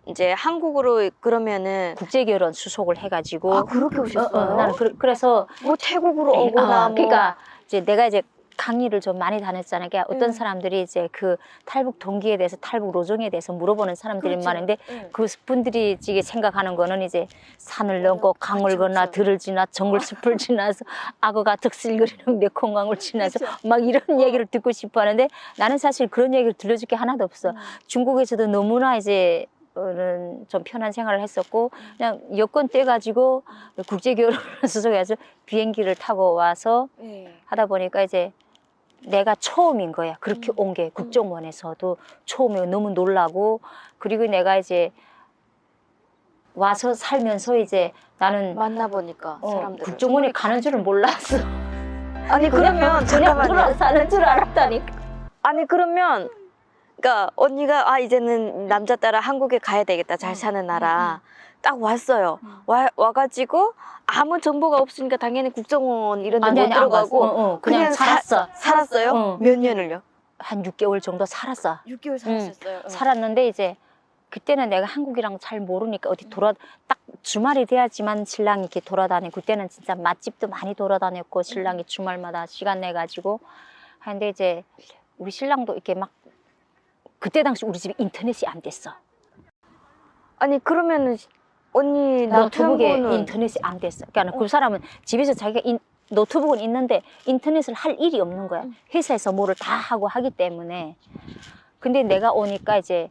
이제 한국으로 그러면은 국제결혼 수속을 해가지고. 그렇게 오셨어요? 나는 그래서 뭐 태국으로 오거나 뭐. 그러니까 이제 내가 이제 강의를 좀 많이 다녔잖아요. 그러니까 어떤 사람들이 이제 그 탈북 동기에 대해서 탈북 로정에 대해서 물어보는 사람들이 그렇죠. 많은데 네. 그 분들이 지금 생각하는 거는 이제 산을 넘고 강을 건너 들을 지나 정글 숲을 지나서 악어가 득실거리는 메콩강을 지나서 막 이런 얘기를 듣고 싶어 하는데 나는 사실 그런 얘기를 들려줄 게 하나도 없어. 중국에서도 너무나 이제 좀 편한 생활을 했었고 그냥 여권 떼가지고 국제결혼을 수속해서 비행기를 타고 와서 하다 보니까 이제 내가 처음인 거야. 그렇게 온 게 국정원에서도 처음에 너무 놀라고 그리고 내가 이제 와서 살면서 이제 나는 만나보니까 사람들 국정원에 가는 줄은 몰랐어. 아니 그러면 그냥 잠깐만요. 돌아 사는 줄 알았다니까. 아니 그러면 그러니까 언니가 이제는 남자 따라 한국에 가야 되겠다. 잘 사는 나라. 딱 왔어요. 와가지고 아무 정보가 없으니까 당연히 국정원 이런 데 못 들어가고 그냥 살았어. 살았어요? 몇 년을요? 한 6개월 정도 살았어. 6개월 살았어요. 살았는데 이제 그때는 내가 한국이랑 잘 모르니까 어디 딱 주말이 돼야지만 신랑이 이렇게 돌아다니고 그때는 진짜 맛집도 많이 돌아다녔고 신랑이 주말마다 시간 내가지고 하는데 이제 우리 신랑도 이렇게 막 그때 당시 우리 집에 인터넷이 안 됐어. 아니 그러면은 언니 노트북에 남편분은 인터넷이 안 됐어. 그러니까 그 사람은 집에서 자기가 노트북은 있는데 인터넷을 할 일이 없는 거야. 회사에서 뭐를 다 하고 하기 때문에. 근데 내가 오니까 이제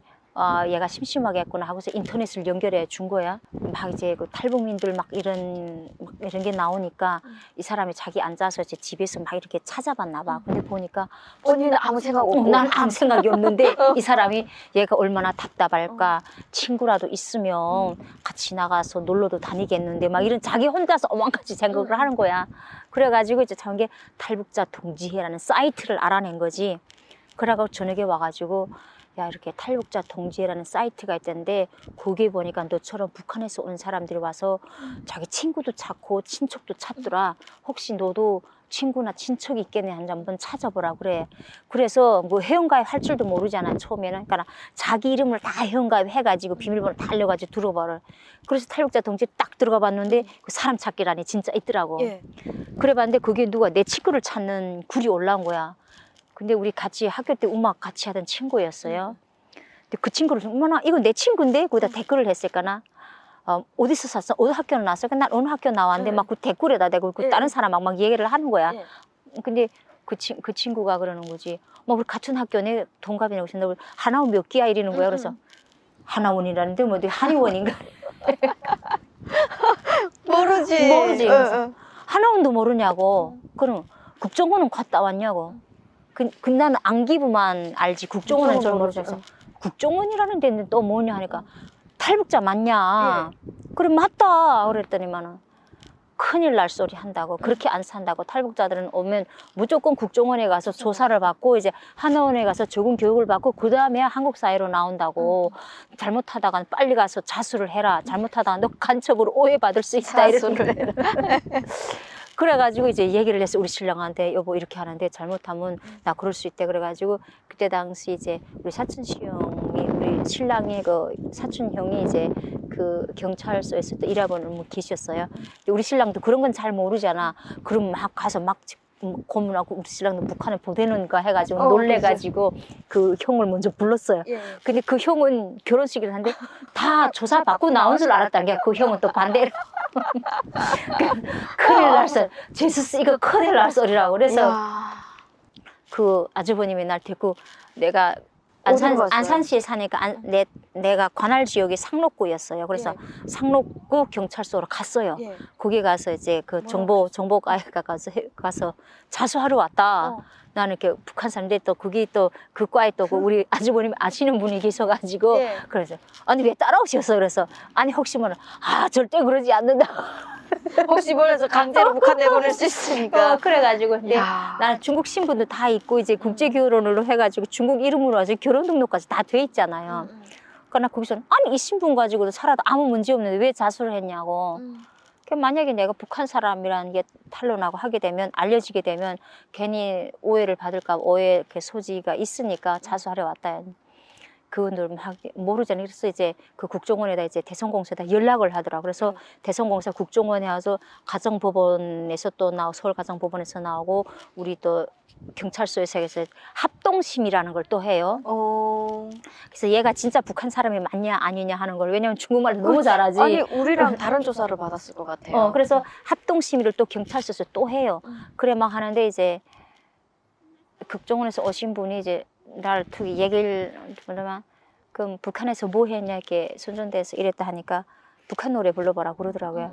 얘가 심심하겠구나 하고서 인터넷을 연결해 준 거야. 막 이제 그 탈북민들 막 이런 게 나오니까 이 사람이 자기 앉아서 이제 집에서 막 이렇게 찾아봤나 봐. 근데 보니까 언니는 아무 생각 없고 난 아무 생각이 없는데 이 사람이 얘가 얼마나 답답할까. 친구라도 있으면 같이 나가서 놀러도 다니겠는데 막 이런 자기 혼자서 어망같이 생각을 하는 거야. 그래가지고 이제 자기 탈북자 동지회라는 사이트를 알아낸 거지. 그래가지고 저녁에 와가지고 야 이렇게 탈북자 동지회라는 사이트가 있던데 거기 보니까 너처럼 북한에서 온 사람들이 와서 자기 친구도 찾고 친척도 찾더라. 혹시 너도 친구나 친척이 있겠네 한번 찾아보라 그래. 그래서 뭐 회원가입 할 줄도 모르잖아 처음에는. 그러니까 자기 이름을 다 회원가입 해가지고 비밀번호 다 알려가지고 들어봐라. 그래서 탈북자 동지회 딱 들어가 봤는데 그 사람 찾기란이 진짜 있더라고. 그래 봤는데 그게 누가 내 친구를 찾는 글이 올라온 거야. 근데 우리 같이 학교 때 음악 같이 하던 친구였어요. 근데 그 친구를 어머나 이거 내 친구인데 거기다 댓글을 했을까나 어디서 샀어? 어디 학교 나왔어? 난 어느 학교 나왔는데 막 그 댓글에다 대고 그 다른 사람 막 얘기를 하는 거야. 근데 그 친구가 그러는 거지. 뭐 우리 같은 학교네 동갑이냐고 했는데 우리 하나원 몇 기야 이러는 거야. 그래서 하나원이라는데 뭐 어디 한의원인가? 모르지. 그래서 하나원도 모르냐고. 그럼 국정원은 갔다 왔냐고. 그 나는 안기부만 알지 국정원은 잘 모르죠. 그래서 국정원이라는 데는 또 뭐냐 하니까 탈북자 맞냐? 그래 맞다 그랬더니만은 큰일 날 소리 한다고. 그렇게 안 산다고. 탈북자들은 오면 무조건 국정원에 가서 조사를 받고 이제 하나원에 가서 적응 교육을 받고 그 다음에 한국 사회로 나온다고. 잘못하다가 빨리 가서 자수를 해라. 잘못하다가 너 간첩으로 오해받을 수 있다. 자수를 해라. 그래가지고 이제 얘기를 했어. 우리 신랑한테 여보 이렇게 하는데 잘못하면 나 그럴 수 있대. 그래가지고 그때 당시 이제 우리 사촌 형이 우리 신랑의 그 사촌 형이 이제 그 경찰서에서 또 일하고는 계셨어요. 우리 신랑도 그런 건 잘 모르잖아. 그럼 막 가서 막 고문하고 우리 신랑도 북한에 보내는가 해가지고 그렇죠. 놀래가지고 그 형을 먼저 불렀어요. 예. 근데 그 형은 결혼식을 하는데 다 조사 받고 나온 줄 알았다는 게 그 형은 또 반대로 큰일 날 소리 제수스 이거 큰일 날 소리라고 그래서 이야. 그 아주버님이 날 데리고 내가 어디로 갔어요? 안산시에 사니까 내가 관할 지역이 상록구였어요. 그래서 상록구 경찰서로 갔어요. 예. 거기 가서 이제 그 정보과에가 가서 자수하러 왔다. 나는 이렇게 북한 사람들 또 거기 또 그 과에 또 그 우리 아주버님 아시는 분이 계셔가지고 예. 그래서 아니 왜 따라오셨어? 그래서 아니 혹시 모르 절대 그러지 않는다. 혹시 몰라서 강제로 북한 내보낼 수 있으니까. 그래가지고 근데 야. 나는 중국 신분도 다 있고 이제 국제 결혼으로 해가지고 중국 이름으로 아주 결혼 등록까지 다 돼 있잖아요. 그러니까 나 거기서 아니 이 신분 가지고도 살아도 아무 문제 없는데 왜 자수를 했냐고. 그러니까 만약에 내가 북한 사람이라는 게 탄로나고 하게 되면 알려지게 되면 괜히 오해를 받을까 오해 그 소지가 있으니까 자수하려 왔다. 그분들 막 모르잖아요. 그래서 이제 그 국정원에다 이제 대성공사에다 연락을 하더라고. 그래서 대성공사 국정원에 와서 가정법원에서 또 나오고 서울가정법원에서 나오고 우리 또 경찰서에서 해서 합동심이라는 걸 또 해요. 그래서 얘가 진짜 북한 사람이 맞냐 아니냐 하는 걸 왜냐면 중국말을 너무 잘하지. 아니 우리랑 다른 조사를 받았을 것 같아요. 그래서 합동심의를 또 경찰서에서 또 해요. 그래 막 하는데 이제 국정원에서 오신 분이 이제 나를 특히 얘기를 뭐냐면 그럼 북한에서 뭐 했냐 이렇게 선전대에서 이랬다 하니까 북한 노래 불러봐라 그러더라고요.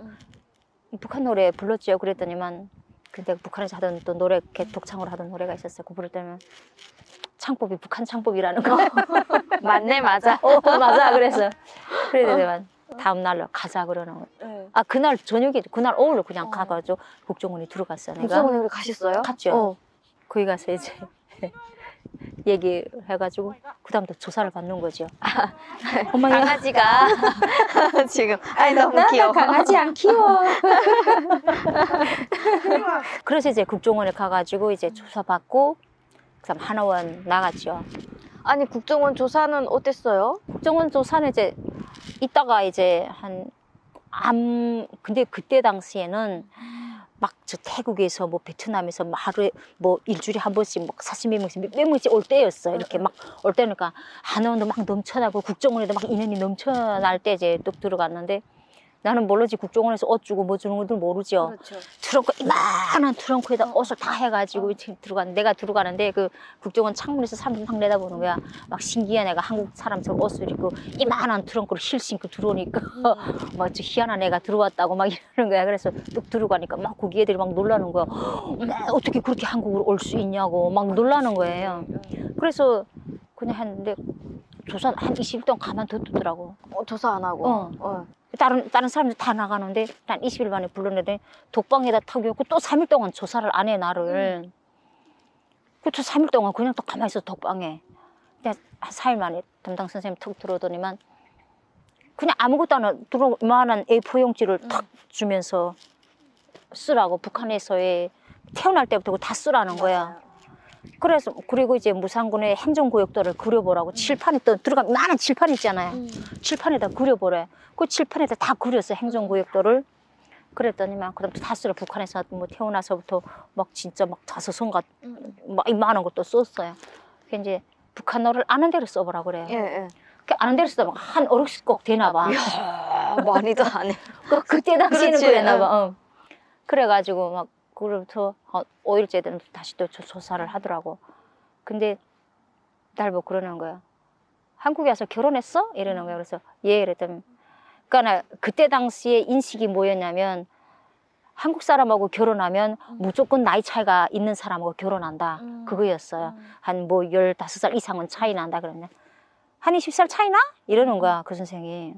북한 노래 불렀죠. 그랬더니만 근데 북한에서 하던 또 노래 이렇게 독창으로 하던 노래가 있었어요. 그 부를 때면 창법이 북한 창법이라는 거. 맞네 맞아. 맞아. 그래서 그래서 다음 날로 가자 그러는 거예요. 아 그날 저녁에 그날 오후로 그냥 가가지고 국정원에 들어갔어요. 내가 국정원에 가셨어요? 갔죠. 거기 가서 이제 얘기해가지고 그 다음부터 조사를 받는 거죠. 엄마야 강아지가 지금 아니 너무 귀여워. 강아지 안 키워. 그래서 이제 국정원에 가가지고 이제 조사받고 그다음 한의원 나갔죠. 아니 국정원 조사는 어땠어요? 국정원 조사는 이제 이따가 이제 근데 그때 당시에는 막 저 태국에서 뭐 베트남에서 뭐 하루에 뭐 일주일에 한 번씩 막 40몇 명씩 몇 명씩 올 때였어요. 이렇게 막 올 때니까 한의원도 막 넘쳐나고 국정원에도 막 인원이 넘쳐날 때 이제 뚝 들어갔는데 나는 모르지 국정원에서 옷 주고 뭐 주는 것들 모르죠. 그렇죠. 트렁크 이만한 트렁크에다 옷을 다 해가지고 내가 들어가는데 그 국정원 창문에서 사람들 막 내다보는 거야. 막 신기한 애가 한국 사람처럼 옷을 입고 이만한 트렁크로 힐신고 들어오니까 막 저 희한한 애가 들어왔다고 막 이러는 거야. 그래서 뚝 들어가니까 막 거기 애들이 막 놀라는 거야. 어떻게 그렇게 한국으로 올 수 있냐고 막 놀라는 거예요. 그래서 그냥 했는데 조사 한 20일 동안 가만뒀더라고. 조사 안 하고. 다른 사람들 다 나가는데 한 20일 만에 불렀는데 독방에다 타고 또 3일 동안 조사를 안 해 나를. 그또 3일 동안 그냥 또 가만히 있어 독방에. 근데 한 4일 만에 담당 선생님 턱 들어오더니만 그냥 아무것도 안 하고 들어 이만한 A4 용지를 탁 주면서 쓰라고 북한에서의 태어날 때부터 다 쓰라는 거야. 그래서 그리고 이제 무산군의 행정구역도를 그려보라고 칠판에 또 들어가면 많은 칠판 있잖아요. 칠판에다 그려보래. 그 칠판에다 다 그렸어 행정구역도를. 그랬더니만 그다음 다 쓰라. 북한에서 뭐 태어나서부터 막 진짜 막 자서성가 막 이만한 것도 썼어요. 그 이제 북한어를 아는 대로 써보라 그래요. 예. 그 아는 대로 쓰다 한 어록씩 꼭 되나 봐. 이야, 많이도 안 해. 그때 당시에는 그렇지. 그랬나 봐. 그래가지고 막 그로부터 5일째 되면 다시 또 조사를 하더라고. 근데 날 보고 그러는 거야. 한국에 와서 결혼했어? 이러는 거야. 그래서 예 이랬더니 그러니까 그때 당시에 인식이 뭐였냐면 한국 사람하고 결혼하면 무조건 나이 차이가 있는 사람하고 결혼한다. 그거였어요. 한 뭐 15살 이상은 차이 난다 그랬냐. 한 20살 차이 나? 이러는 거야 그 선생이.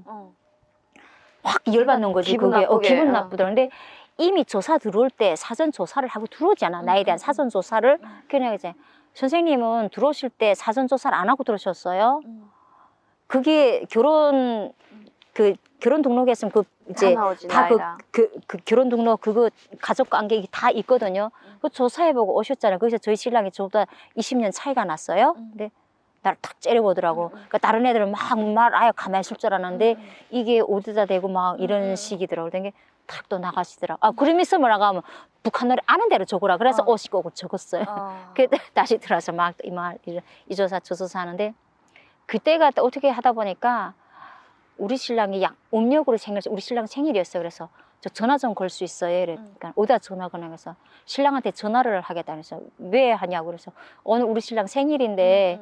확 열받는 거지. 기분 그게 나쁘게. 기분 나쁘더라. 근데 이미 조사 들어올 때 사전 조사를 하고 들어오잖아. 나에 대한 사전 조사를. 그냥 이제 선생님은 들어오실 때 사전 조사를 안 하고 들어오셨어요. 그게 결혼 등록했으면 그 이제 다 그 결혼 등록 그거 가족 관계 다 있거든요. 그 조사해보고 오셨잖아요. 거기서 저희 신랑이 저보다 20년 차이가 났어요. 근데 나를 탁 째려보더라고. 그러니까 다른 애들은 막 말 아예 가만히 있을 줄 알았는데 이게 오드다 대고 막 이런 식이더라고. 그러니까 탁 또 나가시더라고. 아, 그림 있으면 나가면 북한 노래 아는 대로 적으라. 그래서 옷이 꼭 적었어요. 그 다시 들어서 막 이 조사 저 조사 하는데 그때가 또 어떻게 하다 보니까 우리 신랑이 음력으로 생일이 우리 신랑 생일이었어요. 그래서 저 전화 좀 걸 수 있어요. 그러니까 어디다 전화 거나 그래서 신랑한테 전화를 하겠다 그래서 왜 하냐고 그래서 오늘 우리 신랑 생일인데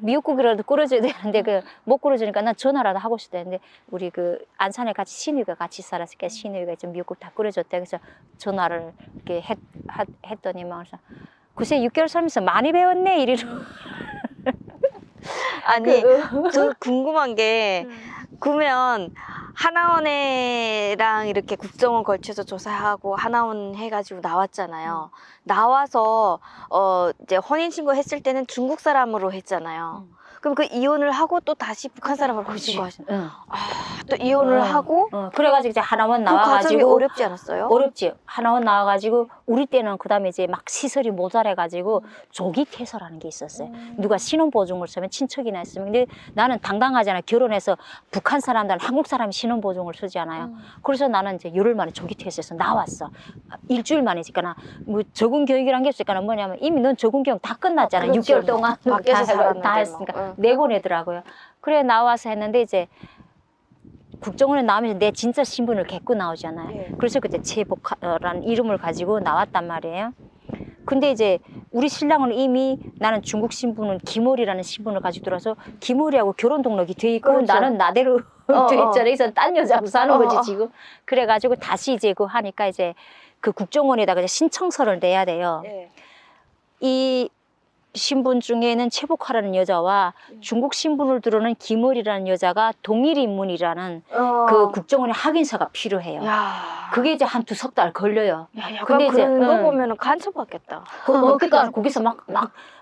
미역국이라도 끓여줘야 되는데 그 못 끓여주니까 난 전화라도 하고 싶다 했는데 우리 그 안산에 같이 신우이가 같이 살았으니까 신우이가 좀 미역국 다 끓여줬대. 그래서 전화를 이렇게 했더니 막 그래서 글쎄 6개월 살면서 많이 배웠네 이리로. 아니 저 궁금한 게 그러면 하나원에랑 이렇게 국정원 걸쳐서 조사하고 하나원 해가지고 나왔잖아요. 나와서 이제 혼인신고 했을 때는 중국 사람으로 했잖아요. 그럼 그 이혼을 하고 또 다시 북한 사람으로 혼인신고하신. 또 이혼을 하고. 그래가지고 이제 하나원 그 과정이 나와가지고 어렵지 않았어요? 어렵지. 하나원 나와가지고 우리 때는 그다음에 이제 막 시설이 모자라가지고 조기 퇴소라는 게 있었어요. 누가 신혼보증을 쓰면 친척이나 있으면 근데 나는 당당하잖아. 결혼해서 북한 사람들 한국 사람이 신혼보증을 쓰잖아요. 그래서 나는 이제 열흘 만에 조기 퇴소해서 나왔어. 일주일 만에 그러니까 뭐 적응 교육이란 게 없으니까 뭐냐면 이미 넌 적응 교육 다 끝났잖아. 그렇죠. 6개월 동안 밖에서 살았는데 다 했으니까 내보내더라고요. 그래 나와서 했는데 이제 국정원에 나오면서 내 진짜 신분을 갖고 나오잖아요. 그래서 그때 최복라는 이름을 가지고 나왔단 말이에요. 근데 이제 우리 신랑은 이미 나는 중국 신분은 김월이라는 신분을 가지고 들어서 김월이하고 결혼 등록이 돼 있고 그렇죠. 나는 나대로 돼 있잖아요. 그래서 딴 여자하고 사는 거지 지금. 그래가지고 다시 이제 그거 하니까 이제 그 국정원에다가 이제 신청서를 내야 돼요. 이 신분 중에는 최복화라는 여자와 중국 신분을 들어오는 김월이라는 여자가 동일 인물이라는 그 국정원의 확인서가 필요해요. 야. 그게 이제 한 2달 걸려요. 야, 근데 이제 그런 거 보면은 간첩받겠다. 그러니까 거기서 막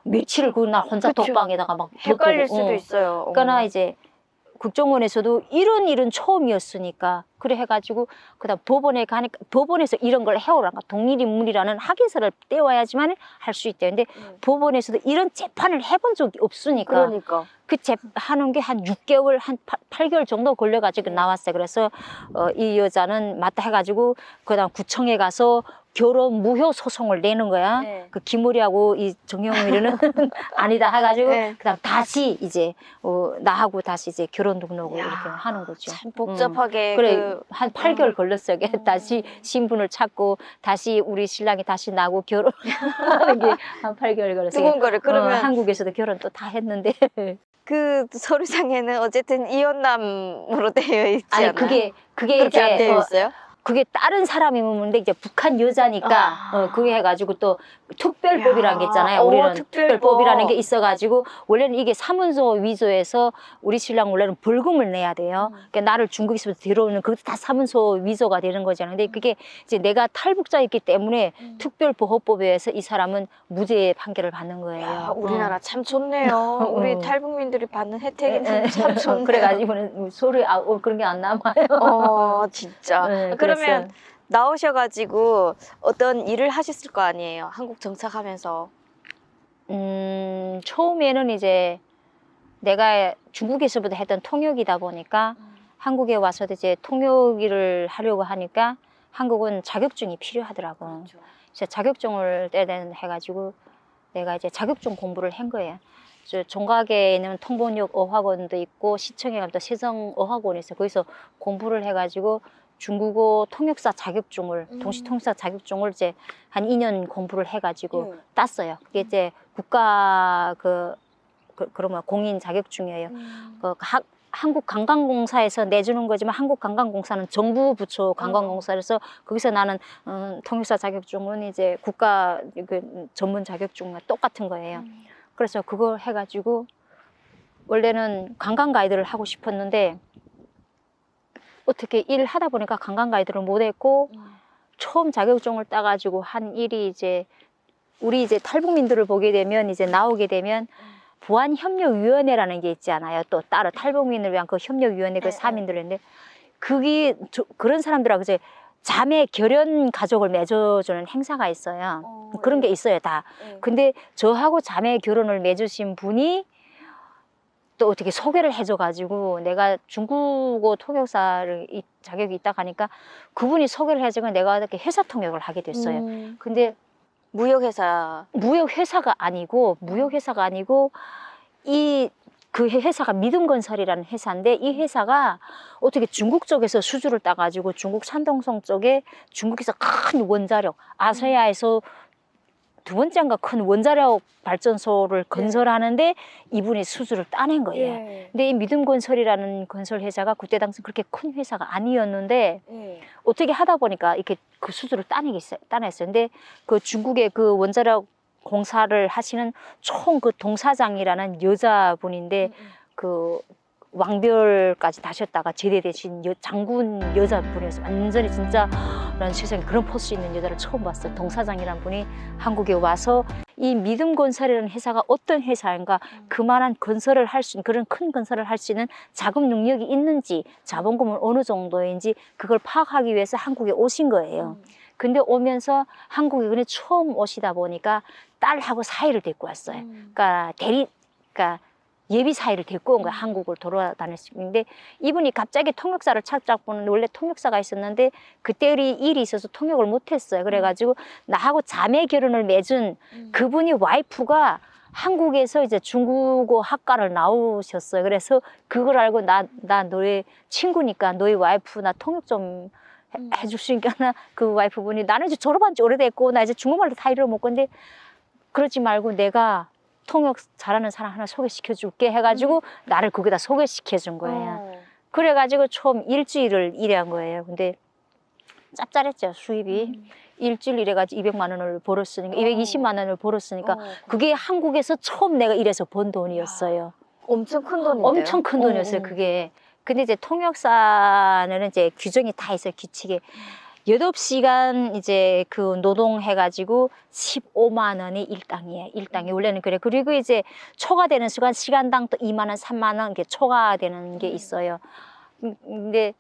며칠을 그날 혼자 그쵸. 독방에다가 막 헷갈릴 뒀고, 수도 있어요. 그러나 이제 국정원에서도 이런 일은 처음이었으니까 그래 해가지고 그다음 법원에 가니까 법원에서 이런 걸 해오라는 동일인물이라는 확인서를 떼와야지만 할 수 있대요. 근데 법원에서도 이런 재판을 해본 적이 없으니까 그러니까. 그 하는 게 한 6개월 한 8개월 정도 걸려가지고 나왔어요. 그래서 이 여자는 맞다 해가지고 그다음 구청에 가서 결혼 무효 소송을 내는 거야. 그 김우리하고 이 정영미는 아니다 해가지고 그다음 다시 이제 나하고 다시 이제 결혼 등록을 이렇게 하는 거죠. 참 복잡하게 그래 한 8개월 걸렸어요. 다시 신분을 찾고 다시 우리 신랑이 다시 나고 결혼하는 게 한 8개월 걸렸어요. 누군가를 그러면 한국에서도 결혼 또 다 했는데 그 서류상에는 어쨌든 이혼남으로 되어 있지 않아요? 아니 그게 그렇게 이제 안 되어 있어요? 그게 다른 사람이 묻는데 이제 북한 여자니까 그게 해가지고 또 특별법이라는 게 있잖아요. 우리는 특별법이라는 게 있어가지고 원래는 이게 사문서 위조해서 우리 신랑 원래는 벌금을 내야 돼요. 그러니까 나를 중국에서 들어오는 그것도 다 사문서 위조가 되는 거잖아요. 근데 그게 이제 내가 탈북자였기 때문에 특별보호법에 의해서 이 사람은 무죄 판결을 받는 거예요. 야, 우리나라 참 좋네요. 우리 탈북민들이 받는 혜택이 참 좋네요. 그래가지고는 소리 그런 게 안 남아요. 진짜. 그러면 나오셔가지고 어떤 일을 하셨을 거 아니에요? 한국 정착하면서. 처음에는 이제 내가 중국에서부터 했던 통역이다 보니까 한국에 와서도 이제 통역 일을 하려고 하니까 한국은 자격증이 필요하더라고. 그렇죠. 그래서 자격증을 해가지고 내가 이제 자격증 공부를 한 거예요. 저 종각에는 통번역 어학원도 있고 시청에 가면 또 세정어학원이 있어요. 거기서 공부를 해가지고 중국어 통역사 자격증을 동시 통역사 자격증을 이제 한 2년 공부를 해가지고 땄어요. 그게 이제 국가 그러면 공인 자격증이에요. 한국관광공사에서 내주는 거지만 한국관광공사는 정부 부처 관광공사라서 거기서 나는 통역사 자격증은 이제 국가 전문 자격증과 똑같은 거예요. 그래서 그걸 해가지고 원래는 관광 가이드를 하고 싶었는데 어떻게 일하다 보니까 관광 가이드를 못했고 처음 자격증을 따가지고 한 일이 이제 우리 이제 탈북민들을 보게 되면 이제 나오게 되면 보안협력위원회라는 게 있잖아요. 또 따로 탈북민을 위한 그 협력위원회 그 사민들을 했는데 그게 그런 사람들하고 이제 자매 결연 가족을 맺어주는 행사가 있어요. 그런 게 있어요 다. 근데 저하고 자매 결혼을 맺으신 분이 또 어떻게 소개를 해줘가지고 내가 중국어 통역사를 자격이 있다 하니까 그분이 소개를 해주고 내가 이렇게 회사 통역을 하게 됐어요. 근데 무역회사. 무역회사가 아니고 그 회사가 믿음건설이라는 회사인데 이 회사가 어떻게 중국 쪽에서 수주를 따가지고 중국 산동성 쪽에 중국에서 큰 원자력 아시아에서 두 번째인가 큰 원자력 발전소를 건설하는데 이분이 수주를 따낸 거예요. 예. 근데 이 믿음건설이라는 건설 회사가 그때 당시 그렇게 큰 회사가 아니었는데 예. 어떻게 하다 보니까 이렇게 그 수주를 따냈어요. 근데 그 중국의 그 원자력 공사를 하시는 총 그 동사장이라는 여자분인데 그 왕별까지 다셨다가 제대되신 장군 여자분이었어요. 완전히 진짜 난 세상에 그런 포스 있는 여자를 처음 봤어요. 동사장이라는 분이 한국에 와서 이 믿음건설이라는 회사가 어떤 회사인가, 그만한 건설을 할 수 있는, 그런 큰 건설을 할 수 있는 자금 능력이 있는지, 자본금은 어느 정도인지 그걸 파악하기 위해서 한국에 오신 거예요. 근데 오면서 한국에 그냥 처음 오시다 보니까 딸하고 사이를 데리고 왔어요. 그러니까 예비 사이를 데리고 온 거야. 한국을 돌아다녔는데 이분이 갑자기 통역사를 찾자고는 원래 통역사가 있었는데 그때 일이 있어서 통역을 못했어요. 그래가지고 나하고 자매 결혼을 맺은 그분이 와이프가 한국에서 이제 중국어 학과를 나오셨어요. 그래서 그걸 알고 나 너의 친구니까 너의 와이프 나 통역 좀 해줄 수 있겠나? 그 와이프분이 나는 이제 졸업한 지 오래됐고 나 이제 중국말도 다 잃어먹고 근데 그러지 말고 내가 통역 잘하는 사람 하나 소개시켜 줄게 해가지고 나를 거기다 소개시켜 준 거예요. 그래가지고 처음 일주일을 일한 거예요. 근데 짭짤했죠, 수입이. 일주일 일해가지고 200만 원을 벌었으니까, 220만 원을 벌었으니까 그게 한국에서 처음 내가 일해서 번 돈이었어요. 엄청 큰 돈인데요? 엄청 큰 돈이었어요, 그게. 근데 이제 통역사는 이제 규정이 다 있어요, 규칙에. 8시간 이제 그 노동해가지고 15만 원이 일당이에요. 일당이 원래는 그래. 그리고 이제 초과되는 시간당 또 2만 원, 3만 원 이게 초과되는 게 있어요. 근데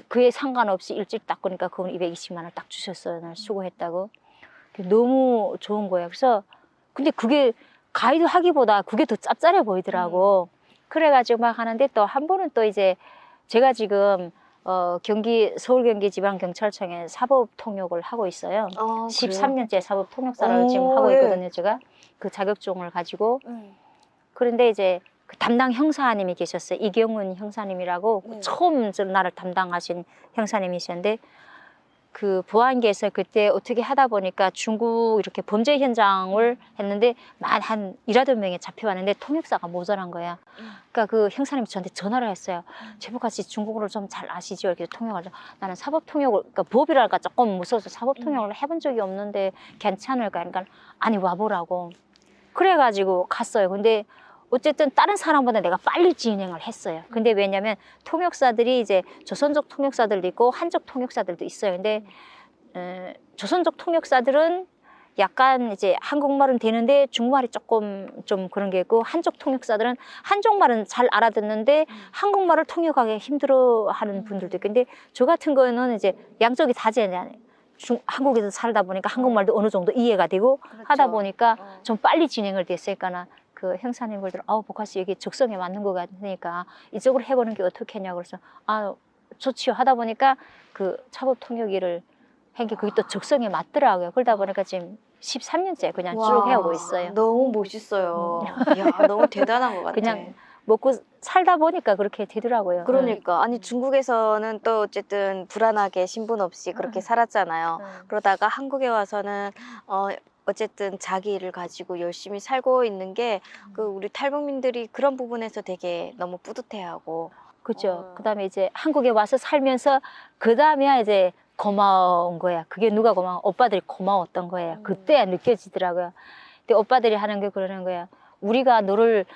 그에 상관없이 일찍 딱 보니까 그건 220만 원 딱 주셨어요. 날 수고했다고. 너무 좋은 거예요. 그래서 근데 그게 가이드 하기보다 그게 더 짭짤해 보이더라고. 그래가지고 막 하는데 또 한 번은 또 이제 제가 지금 서울 경기 지방경찰청에 사법통역을 하고 있어요. 13년째 사법통역사를 지금 하고 있거든요. 제가 그 자격증을 가지고. 그런데 이제 그 담당 형사님이 계셨어요. 이경훈 형사님이라고 처음 나를 담당하신 형사님이셨는데 그 보안계에서 그때 어떻게 하다 보니까 중국 이렇게 범죄 현장을 했는데 한 1~2명이 잡혀왔는데 통역사가 모자란 거야. 그러니까 그 형사님이 저한테 전화를 했어요. 제보같이 중국어를 좀 잘 아시죠? 이렇게 통역을. 나는 사법통역을, 그러니까 법이랄까 조금 무서워서 사법통역을 해본 적이 없는데 괜찮을까? 그러니까 아니 와보라고. 그래가지고 갔어요. 근데 어쨌든 다른 사람보다 내가 빨리 진행을 했어요. 근데 왜냐면 통역사들이 이제 조선족 통역사들도 있고 한족 통역사들도 있어요. 근데 조선족 통역사들은 약간 이제 한국말은 되는데 중국말이 조금 좀 그런 게 있고 한족 통역사들은 한족말은 잘 알아듣는데 한국말을 통역하기 힘들어하는 분들도 있고 근데 저 같은 거는 이제 양쪽이 다재잖아요. 한국에서 살다 보니까 한국말도 어느 정도 이해가 되고 그렇죠. 하다 보니까 좀 빨리 진행을 됐으니까 그 형사님 그러더라고. 복화 씨 여기 적성에 맞는 것 같으니까 이쪽으로 해보는 게 어떻겠냐고 그래서 좋지요 하다 보니까 그 사법통역 일을 한 게 그게 또 적성에 맞더라고요. 그러다 보니까 지금 13년째 그냥 쭉 해오고 있어요. 너무 멋있어요. 이야, 너무 대단한 것 같아. 그냥 먹고 살다 보니까 그렇게 되더라고요. 그러니까 아니 중국에서는 또 어쨌든 불안하게 신분 없이 그렇게 살았잖아요. 그러다가 한국에 와서는 어쨌든 자기 일을 가지고 열심히 살고 있는 게 그 우리 탈북민들이 그런 부분에서 되게 너무 뿌듯해하고. 그렇죠. 그다음에 이제 한국에 와서 살면서 그다음에 이제 고마운 거야. 그게 누가 고마워? 오빠들이 고마웠던 거예요. 그때야 느껴지더라고요. 근데 오빠들이 하는 게 그러는 거야. 우리가 너를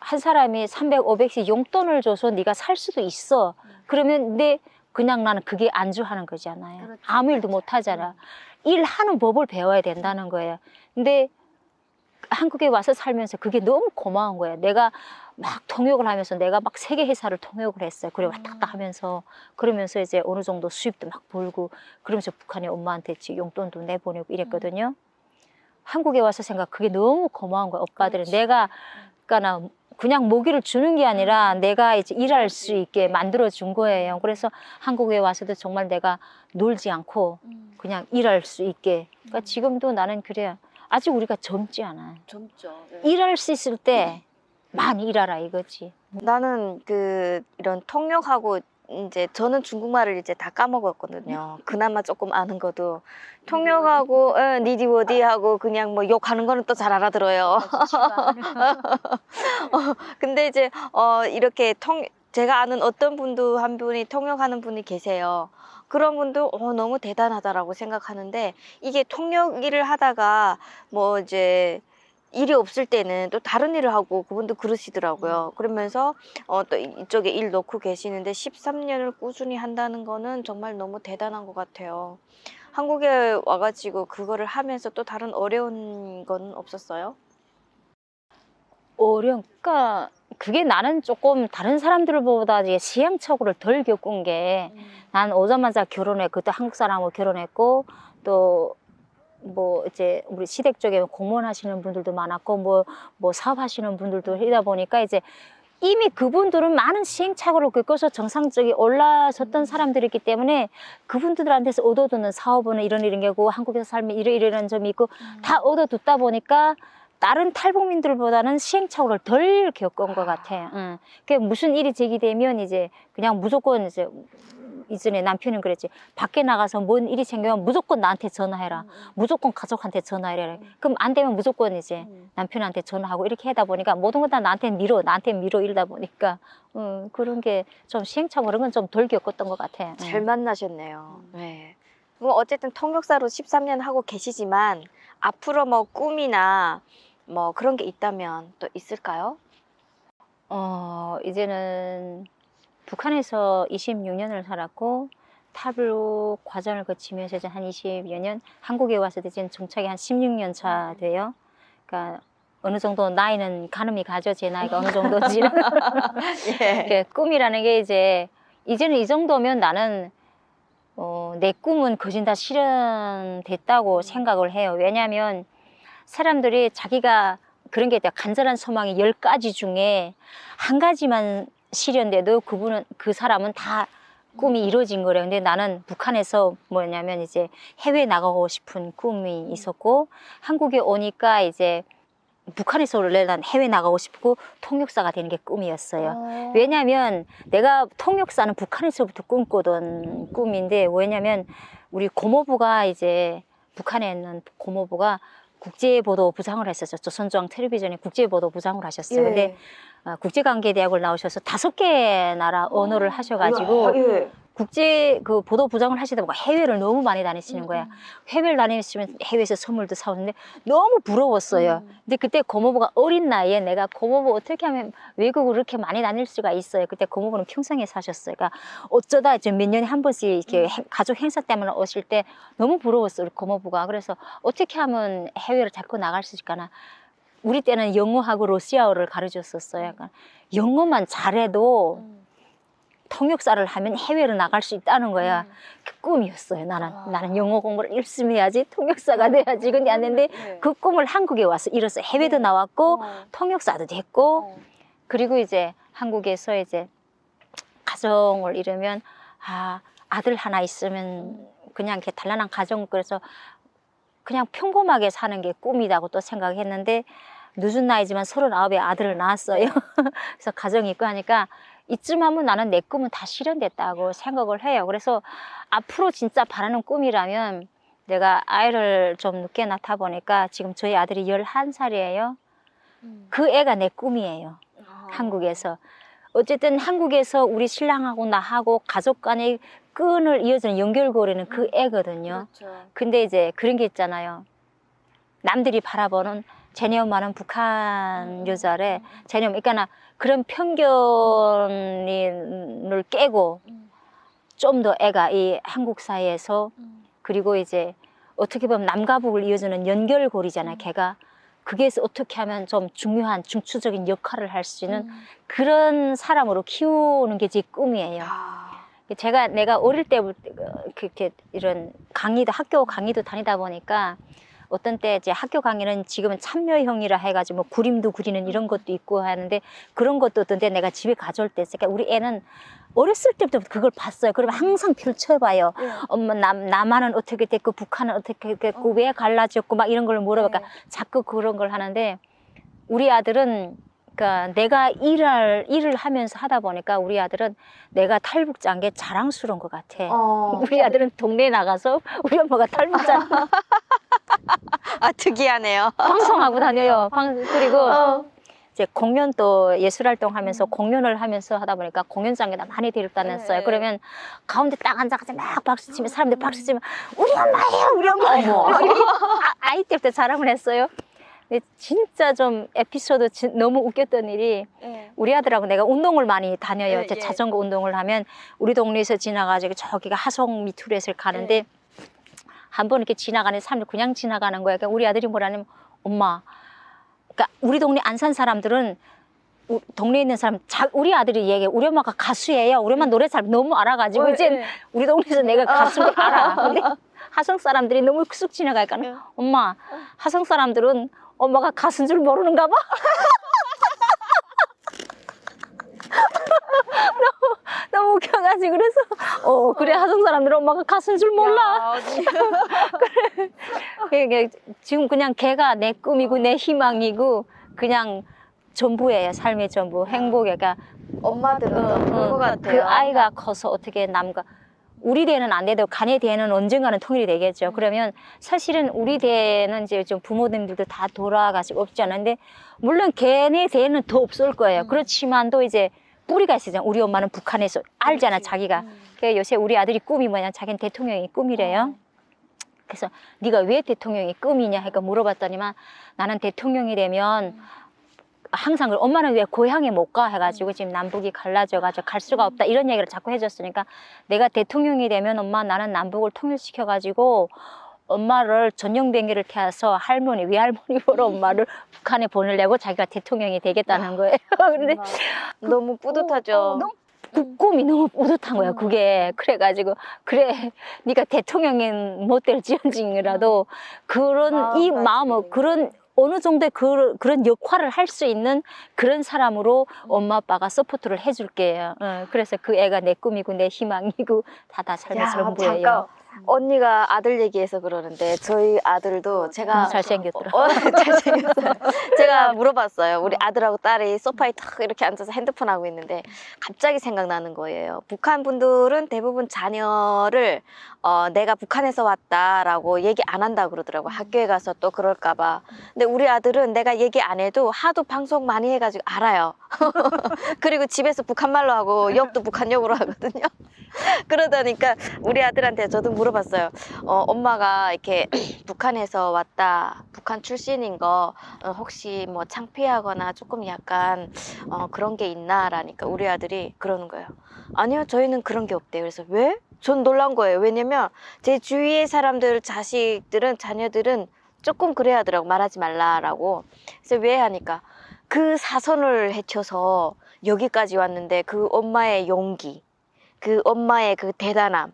한 사람이 300, 500씩 용돈을 줘서 네가 살 수도 있어. 그러면 근데 그냥 나는 그게 안주하는 거잖아요. 그렇죠. 아무 일도 못 하잖아. 일하는 법을 배워야 된다는 거예요. 근데 한국에 와서 살면서 그게 너무 고마운 거예요. 내가 막 통역을 하면서 내가 막 세계 회사를 통역을 했어요. 그래 왔다 갔다 하면서 그러면서 이제 어느 정도 수입도 막 벌고 그러면서 북한에 엄마한테 용돈도 내보내고 이랬거든요. 한국에 와서 생각 그게 너무 고마운 거예요. 오빠들은 그렇지. 내가 그러니까 그냥 먹이를 주는 게 아니라 내가 이제 일할 수 있게 만들어 준 거예요. 그래서 한국에 와서도 정말 내가 놀지 않고 그냥 일할 수 있게. 그러니까 지금도 나는 그래요. 아직 우리가 젊지 않아. 젊죠. 일할 수 있을 때 많이 일하라 이거지. 나는 이런 통역하고 이제 저는 중국말을 이제 다 까먹었거든요. 그나마 조금 아는 것도 통역하고 니디워디 하고 그냥 뭐 욕하는 거는 또 잘 알아들어요. 근데 이제 이렇게 제가 아는 어떤 분도 한 분이 통역하는 분이 계세요. 그런 분도 너무 대단하다라고 생각하는데 이게 통역 일을 하다가 뭐 이제 일이 없을 때는 또 다른 일을 하고 그분도 그러시더라고요. 그러면서 또 이쪽에 일 놓고 계시는데 13년을 꾸준히 한다는 거는 정말 너무 대단한 것 같아요. 한국에 와가지고 그거를 하면서 또 다른 어려운 건 없었어요? 그러니까 그게 나는 조금 다른 사람들보다 이제 시행착오를 덜 겪은 게 난 오자마자 결혼해 그때 한국 사람하고 결혼했고 또 뭐 이제 우리 시댁 쪽에 공무원 하시는 분들도 많았고 뭐 사업하시는 분들도 이다 보니까 이제 이미 그분들은 많은 시행착오를 겪어서 정상적이 올라섰던 사람들이기 때문에 그분들한테서 얻어두는 사업은 이런 게고 한국에서 살면 이런 점이 있고 다 얻어뒀다 보니까 다른 탈북민들보다는 시행착오를 덜 겪은 것 같아. 응. 그게 무슨 일이 제기되면 이제 그냥 무조건 이제 이전에 남편은 그랬지. 밖에 나가서 뭔 일이 생기면 무조건 나한테 전화해라. 무조건 가족한테 전화해라. 그럼 안 되면 무조건 이제 남편한테 전화하고 이렇게 하다 보니까 모든 걸 다 나한테 밀어 이러다 보니까 그런 게 좀 시행착오 그런 건 좀 덜 겪었던 것 같아. 잘 만나셨네요. 네. 뭐 어쨌든 통역사로 13년 하고 계시지만 앞으로 뭐 꿈이나 뭐 그런 게 있다면 또 있을까요? 이제는 북한에서 26년을 살았고 탈북 과정을 거치면서 이제 한 20여 년 한국에 와서 이제 정착이 한 16년 차 돼요. 그러니까 어느 정도 나이는 가늠이 가죠. 제 나이가 어느 정도인지는. 예. 꿈이라는 게 이제는 이 정도면 나는 내 꿈은 거진 다 실현됐다고 생각을 해요. 왜냐하면 사람들이 자기가 그런 게 있다. 간절한 소망이 10가지 중에 한 가지만 실현돼도 그 사람은 다 꿈이 이루어진 거래요. 근데 나는 북한에서 뭐냐면 이제 해외 나가고 싶은 꿈이 있었고 한국에 오니까 이제 북한에서 원래 난 해외 나가고 싶고 통역사가 되는 게 꿈이었어요. 왜냐하면 내가 통역사는 북한에서부터 꿈꾸던 꿈인데 왜냐면 우리 고모부가 이제 북한에 있는 고모부가 국제보도부장을 했었죠. 조선중앙 텔레비전에 국제보도부장을 하셨어요. 근데 국제관계대학을 나오셔서 5개 나라 언어를 하셔가지고 국제 그 보도부장을 하시다 보니까 해외를 너무 많이 다니시는 거야. 해외를 다니시면 해외에서 선물도 사오는데 너무 부러웠어요. 근데 그때 고모부가 어린 나이에 내가 고모부 어떻게 하면 외국을 그렇게 많이 다닐 수가 있어요. 그때 고모부는 평생에 사셨어요. 그러니까 어쩌다 이제 몇 년에 한 번씩 이렇게 가족 행사 때문에 오실 때 너무 부러웠어요. 우리 고모부가. 그래서 어떻게 하면 해외를 자꾸 나갈 수 있을까나. 우리 때는 영어하고 러시아어를 가르쳤었어요. 약간 영어만 잘해도 통역사를 하면 해외로 나갈 수 있다는 거야. 그 꿈이었어요. 나는 영어 공부를 열심히 해야지 통역사가 돼야지. 근데 안 됐는데 그 꿈을 한국에 와서 이뤄서 해외도 나왔고 통역사도 됐고 그리고 이제 한국에서 이제 가정을 이루면 아들 하나 있으면 그냥 이렇게 단란한 가정 그래서 그냥 평범하게 사는 게 꿈이라고 또 생각했는데 늦은 나이지만 39에 아들을 낳았어요. 그래서 가정이 있고 하니까 이쯤 하면 나는 내 꿈은 다 실현됐다고 생각을 해요. 그래서 앞으로 진짜 바라는 꿈이라면 내가 아이를 좀 늦게 낳다 보니까 지금 저희 아들이 11살이에요. 그 애가 내 꿈이에요. 한국에서. 어쨌든 한국에서 우리 신랑하고 나하고 가족 간의 끈을 이어주는 연결고리는 그 애거든요. 그렇죠. 근데 이제 그런 게 있잖아요. 남들이 바라보는 쟤네 엄마는 북한 여자래. 쟤네 엄마, 그러니까 그런 편견을 깨고 좀 더 애가 이 한국 사회에서 그리고 이제 어떻게 보면 남과 북을 이어주는 연결고리잖아요. 걔가 그게서 어떻게 하면 좀 중요한 중추적인 역할을 할 수 있는 그런 사람으로 키우는 게 제 꿈이에요. 내가 어릴 때부터 그렇게 이런 학교 강의도 다니다 보니까 어떤 때 이제 학교 강의는 지금은 참여형이라 해가지고 뭐 그림도 그리는 이런 것도 있고 하는데 그런 것도 어떤 때 내가 집에 가져올 때 있으니까 우리 애는 어렸을 때부터 그걸 봤어요. 그러면 항상 펼쳐봐요. 엄마 남한은 어떻게 됐고 북한은 어떻게 됐고 왜 갈라졌고 막 이런 걸 물어보니까 자꾸 그런 걸 하는데 우리 아들은 그러니까 내가 일을 하면서 하다 보니까 우리 아들은 내가 탈북자인 게 자랑스러운 것 같아. 우리 아들은 동네에 나가서 우리 엄마가 탈북자 아, 특이하네요. 방송하고 다녀요. 그리고 이제 공연 또 예술활동 하면서 공연을 하면서 하다 보니까 공연장에다 많이 데려다녔어요. 그러면 가운데 딱 앉아가지고 막 박수 치면 사람들 박수 치면 우리 엄마예요, 우리 엄마예요. 아이 때부터 자랑을 했어요. 근데 진짜 좀 에피소드 너무 웃겼던 일이 우리 아들하고 내가 운동을 많이 다녀요. 이제 자전거 운동을 하면 우리 동네에서 지나가지고 저기가 하성 밑으로에서 가는데 한 번 이렇게 지나가는 사람들 그냥 지나가는 거야. 그러니까 우리 아들이 뭐라냐면 엄마, 그러니까 우리 동네 안 산 사람들은 동네에 있는 사람 우리 아들이 얘기해. 우리 엄마가 가수예요. 우리 엄마 노래 잘 너무 알아가지고 이제 우리 동네에서 내가 가수를 알아. 근데 하성 사람들이 너무 쑥 지나가니까 엄마, 하성 사람들은 엄마가 가수인 줄 모르는가 봐. 너무 웃겨가지고 그래서 그래 하성 사람들은 엄마가 가수인 줄 몰라. 그래. 지금 그냥 걔가 내 꿈이고 내 희망이고 그냥 전부예요. 삶의 전부. 행복이가 엄마들은 그런 것 같아요. 그 아이가 커서 어떻게 남과 우리 대는 안 돼도 간의 대는 언젠가는 통일이 되겠죠. 그러면 사실은 우리 대는 이제 좀 부모님들도 다 돌아가시고 없지 않은데 물론 걔네 대는 더 없을 거예요. 그렇지만 또 이제 뿌리가 있어요. 우리 엄마는 북한에서 알잖아, 자기가. 그래서 요새 우리 아들이 꿈이 뭐냐, 자기는 대통령이 꿈이래요. 그래서 네가 왜 대통령이 꿈이냐 해서 물어봤더니만 나는 대통령이 되면 항상 엄마는 왜 고향에 못 가 해가지고 지금 남북이 갈라져가지고 갈 수가 없다 이런 얘기를 자꾸 해줬으니까 내가 대통령이 되면 엄마 나는 남북을 통일시켜가지고 엄마를 전용 비행기를 태워서 할머니 외할머니 보러 엄마를 북한에 보내려고 자기가 대통령이 되겠다는 거예요. 근데 너무 뿌듯하죠. 너무 그 꿈이 너무 뿌듯한 거야 그게. 그래가지고 그래 네가 대통령이 못 될지언정이라도 그런 이 마음을 그런 어느 정도의 그런 역할을 할 수 있는 그런 사람으로 엄마 아빠가 서포트를 해줄게요. 그래서 그 애가 내 꿈이고 내 희망이고 다 삶의 전부예요. 잠깐 언니가 아들 얘기해서 그러는데 저희 아들도 제가 잘생겼더라. 잘생겼어요. 제가 물어봤어요. 우리 아들하고 딸이 소파에 탁 이렇게 앉아서 핸드폰 하고 있는데 갑자기 생각나는 거예요. 북한 분들은 대부분 자녀를 내가 북한에서 왔다라고 얘기 안 한다 그러더라고. 학교에 가서 또 그럴까 봐. 근데 우리 아들은 내가 얘기 안 해도 하도 방송 많이 해가지고 알아요. 그리고 집에서 북한말로 하고 욕도 북한욕으로 하거든요. 그러다니까 우리 아들한테 저도 물어봤어요. 엄마가 이렇게 북한에서 왔다, 북한 출신인 거 혹시 뭐 창피하거나 조금 약간 그런 게 있나? 라니까 우리 아들이 그러는 거예요. 아니요, 저희는 그런 게 없대요. 그래서 왜? 전 놀란 거예요. 왜냐면 제 주위의 사람들, 자식들은, 자녀들은 조금 그래야 하더라고. 말하지 말라라고. 그래서 왜 하니까 그 사선을 헤쳐서 여기까지 왔는데 그 엄마의 용기, 그 엄마의 그 대단함,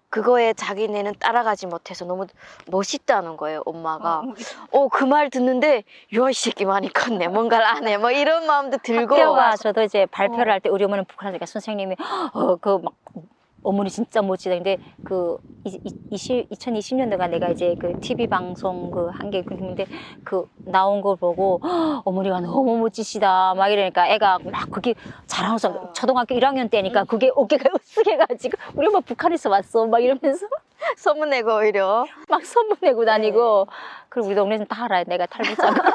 그거에 자기네는 따라가지 못해서 너무 멋있다는 거예요, 엄마가. 그 말 듣는데, 야, 이 새끼 많이 컸네, 뭔가를 안 해, 뭐 이런 마음도 들고. 학교가 저도 이제 발표를 할 때 우리 어머니는 북한이니까 선생님이 막 어머니 진짜 멋지다. 근데 그 2020년도가 내가 이제 그 TV 방송 그 한 게 근데 그 나온 걸 보고 어머니가 너무 멋지시다 막 이러니까 애가 막 그게 자랑스러워. 초등학교 1학년 때니까 그게 어깨가 으쓱해가지고 우리 엄마 북한에서 왔어 막 이러면서 소문내고 오히려 막 소문내고 다니고. 그리고 우리 동네는 다 알아요. 내가 탈북자가.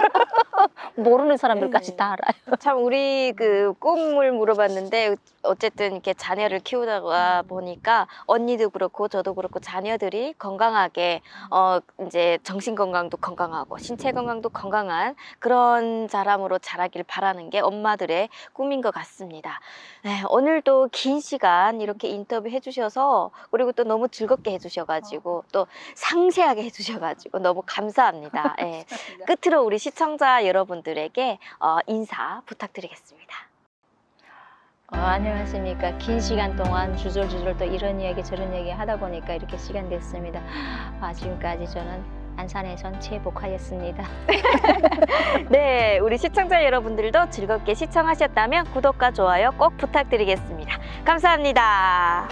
모르는 사람들까지 다 알아요. 참 우리 그 꿈을 물어봤는데 어쨌든 이렇게 자녀를 키우다가 보니까 언니도 그렇고 저도 그렇고 자녀들이 건강하게 이제 정신 건강도 건강하고 신체 건강도 건강한 그런 사람으로 자라길 바라는 게 엄마들의 꿈인 것 같습니다. 네, 오늘도 긴 시간 이렇게 인터뷰 해주셔서 그리고 또 너무 즐겁게 해주셔가지고 또 상세하게 해주셔가지고 너무 감사합니다. 네. 끝으로 우리 시청자 여러분들에게 인사 부탁드리겠습니다. 안녕하십니까. 긴 시간 동안 주절주절 또 이런 얘기 저런 얘기 하다 보니까 이렇게 시간 됐습니다. 지금까지 저는 안산의 전체 복화였습니다. 네, 우리 시청자 여러분들도 즐겁게 시청하셨다면 구독과 좋아요 꼭 부탁드리겠습니다. 감사합니다.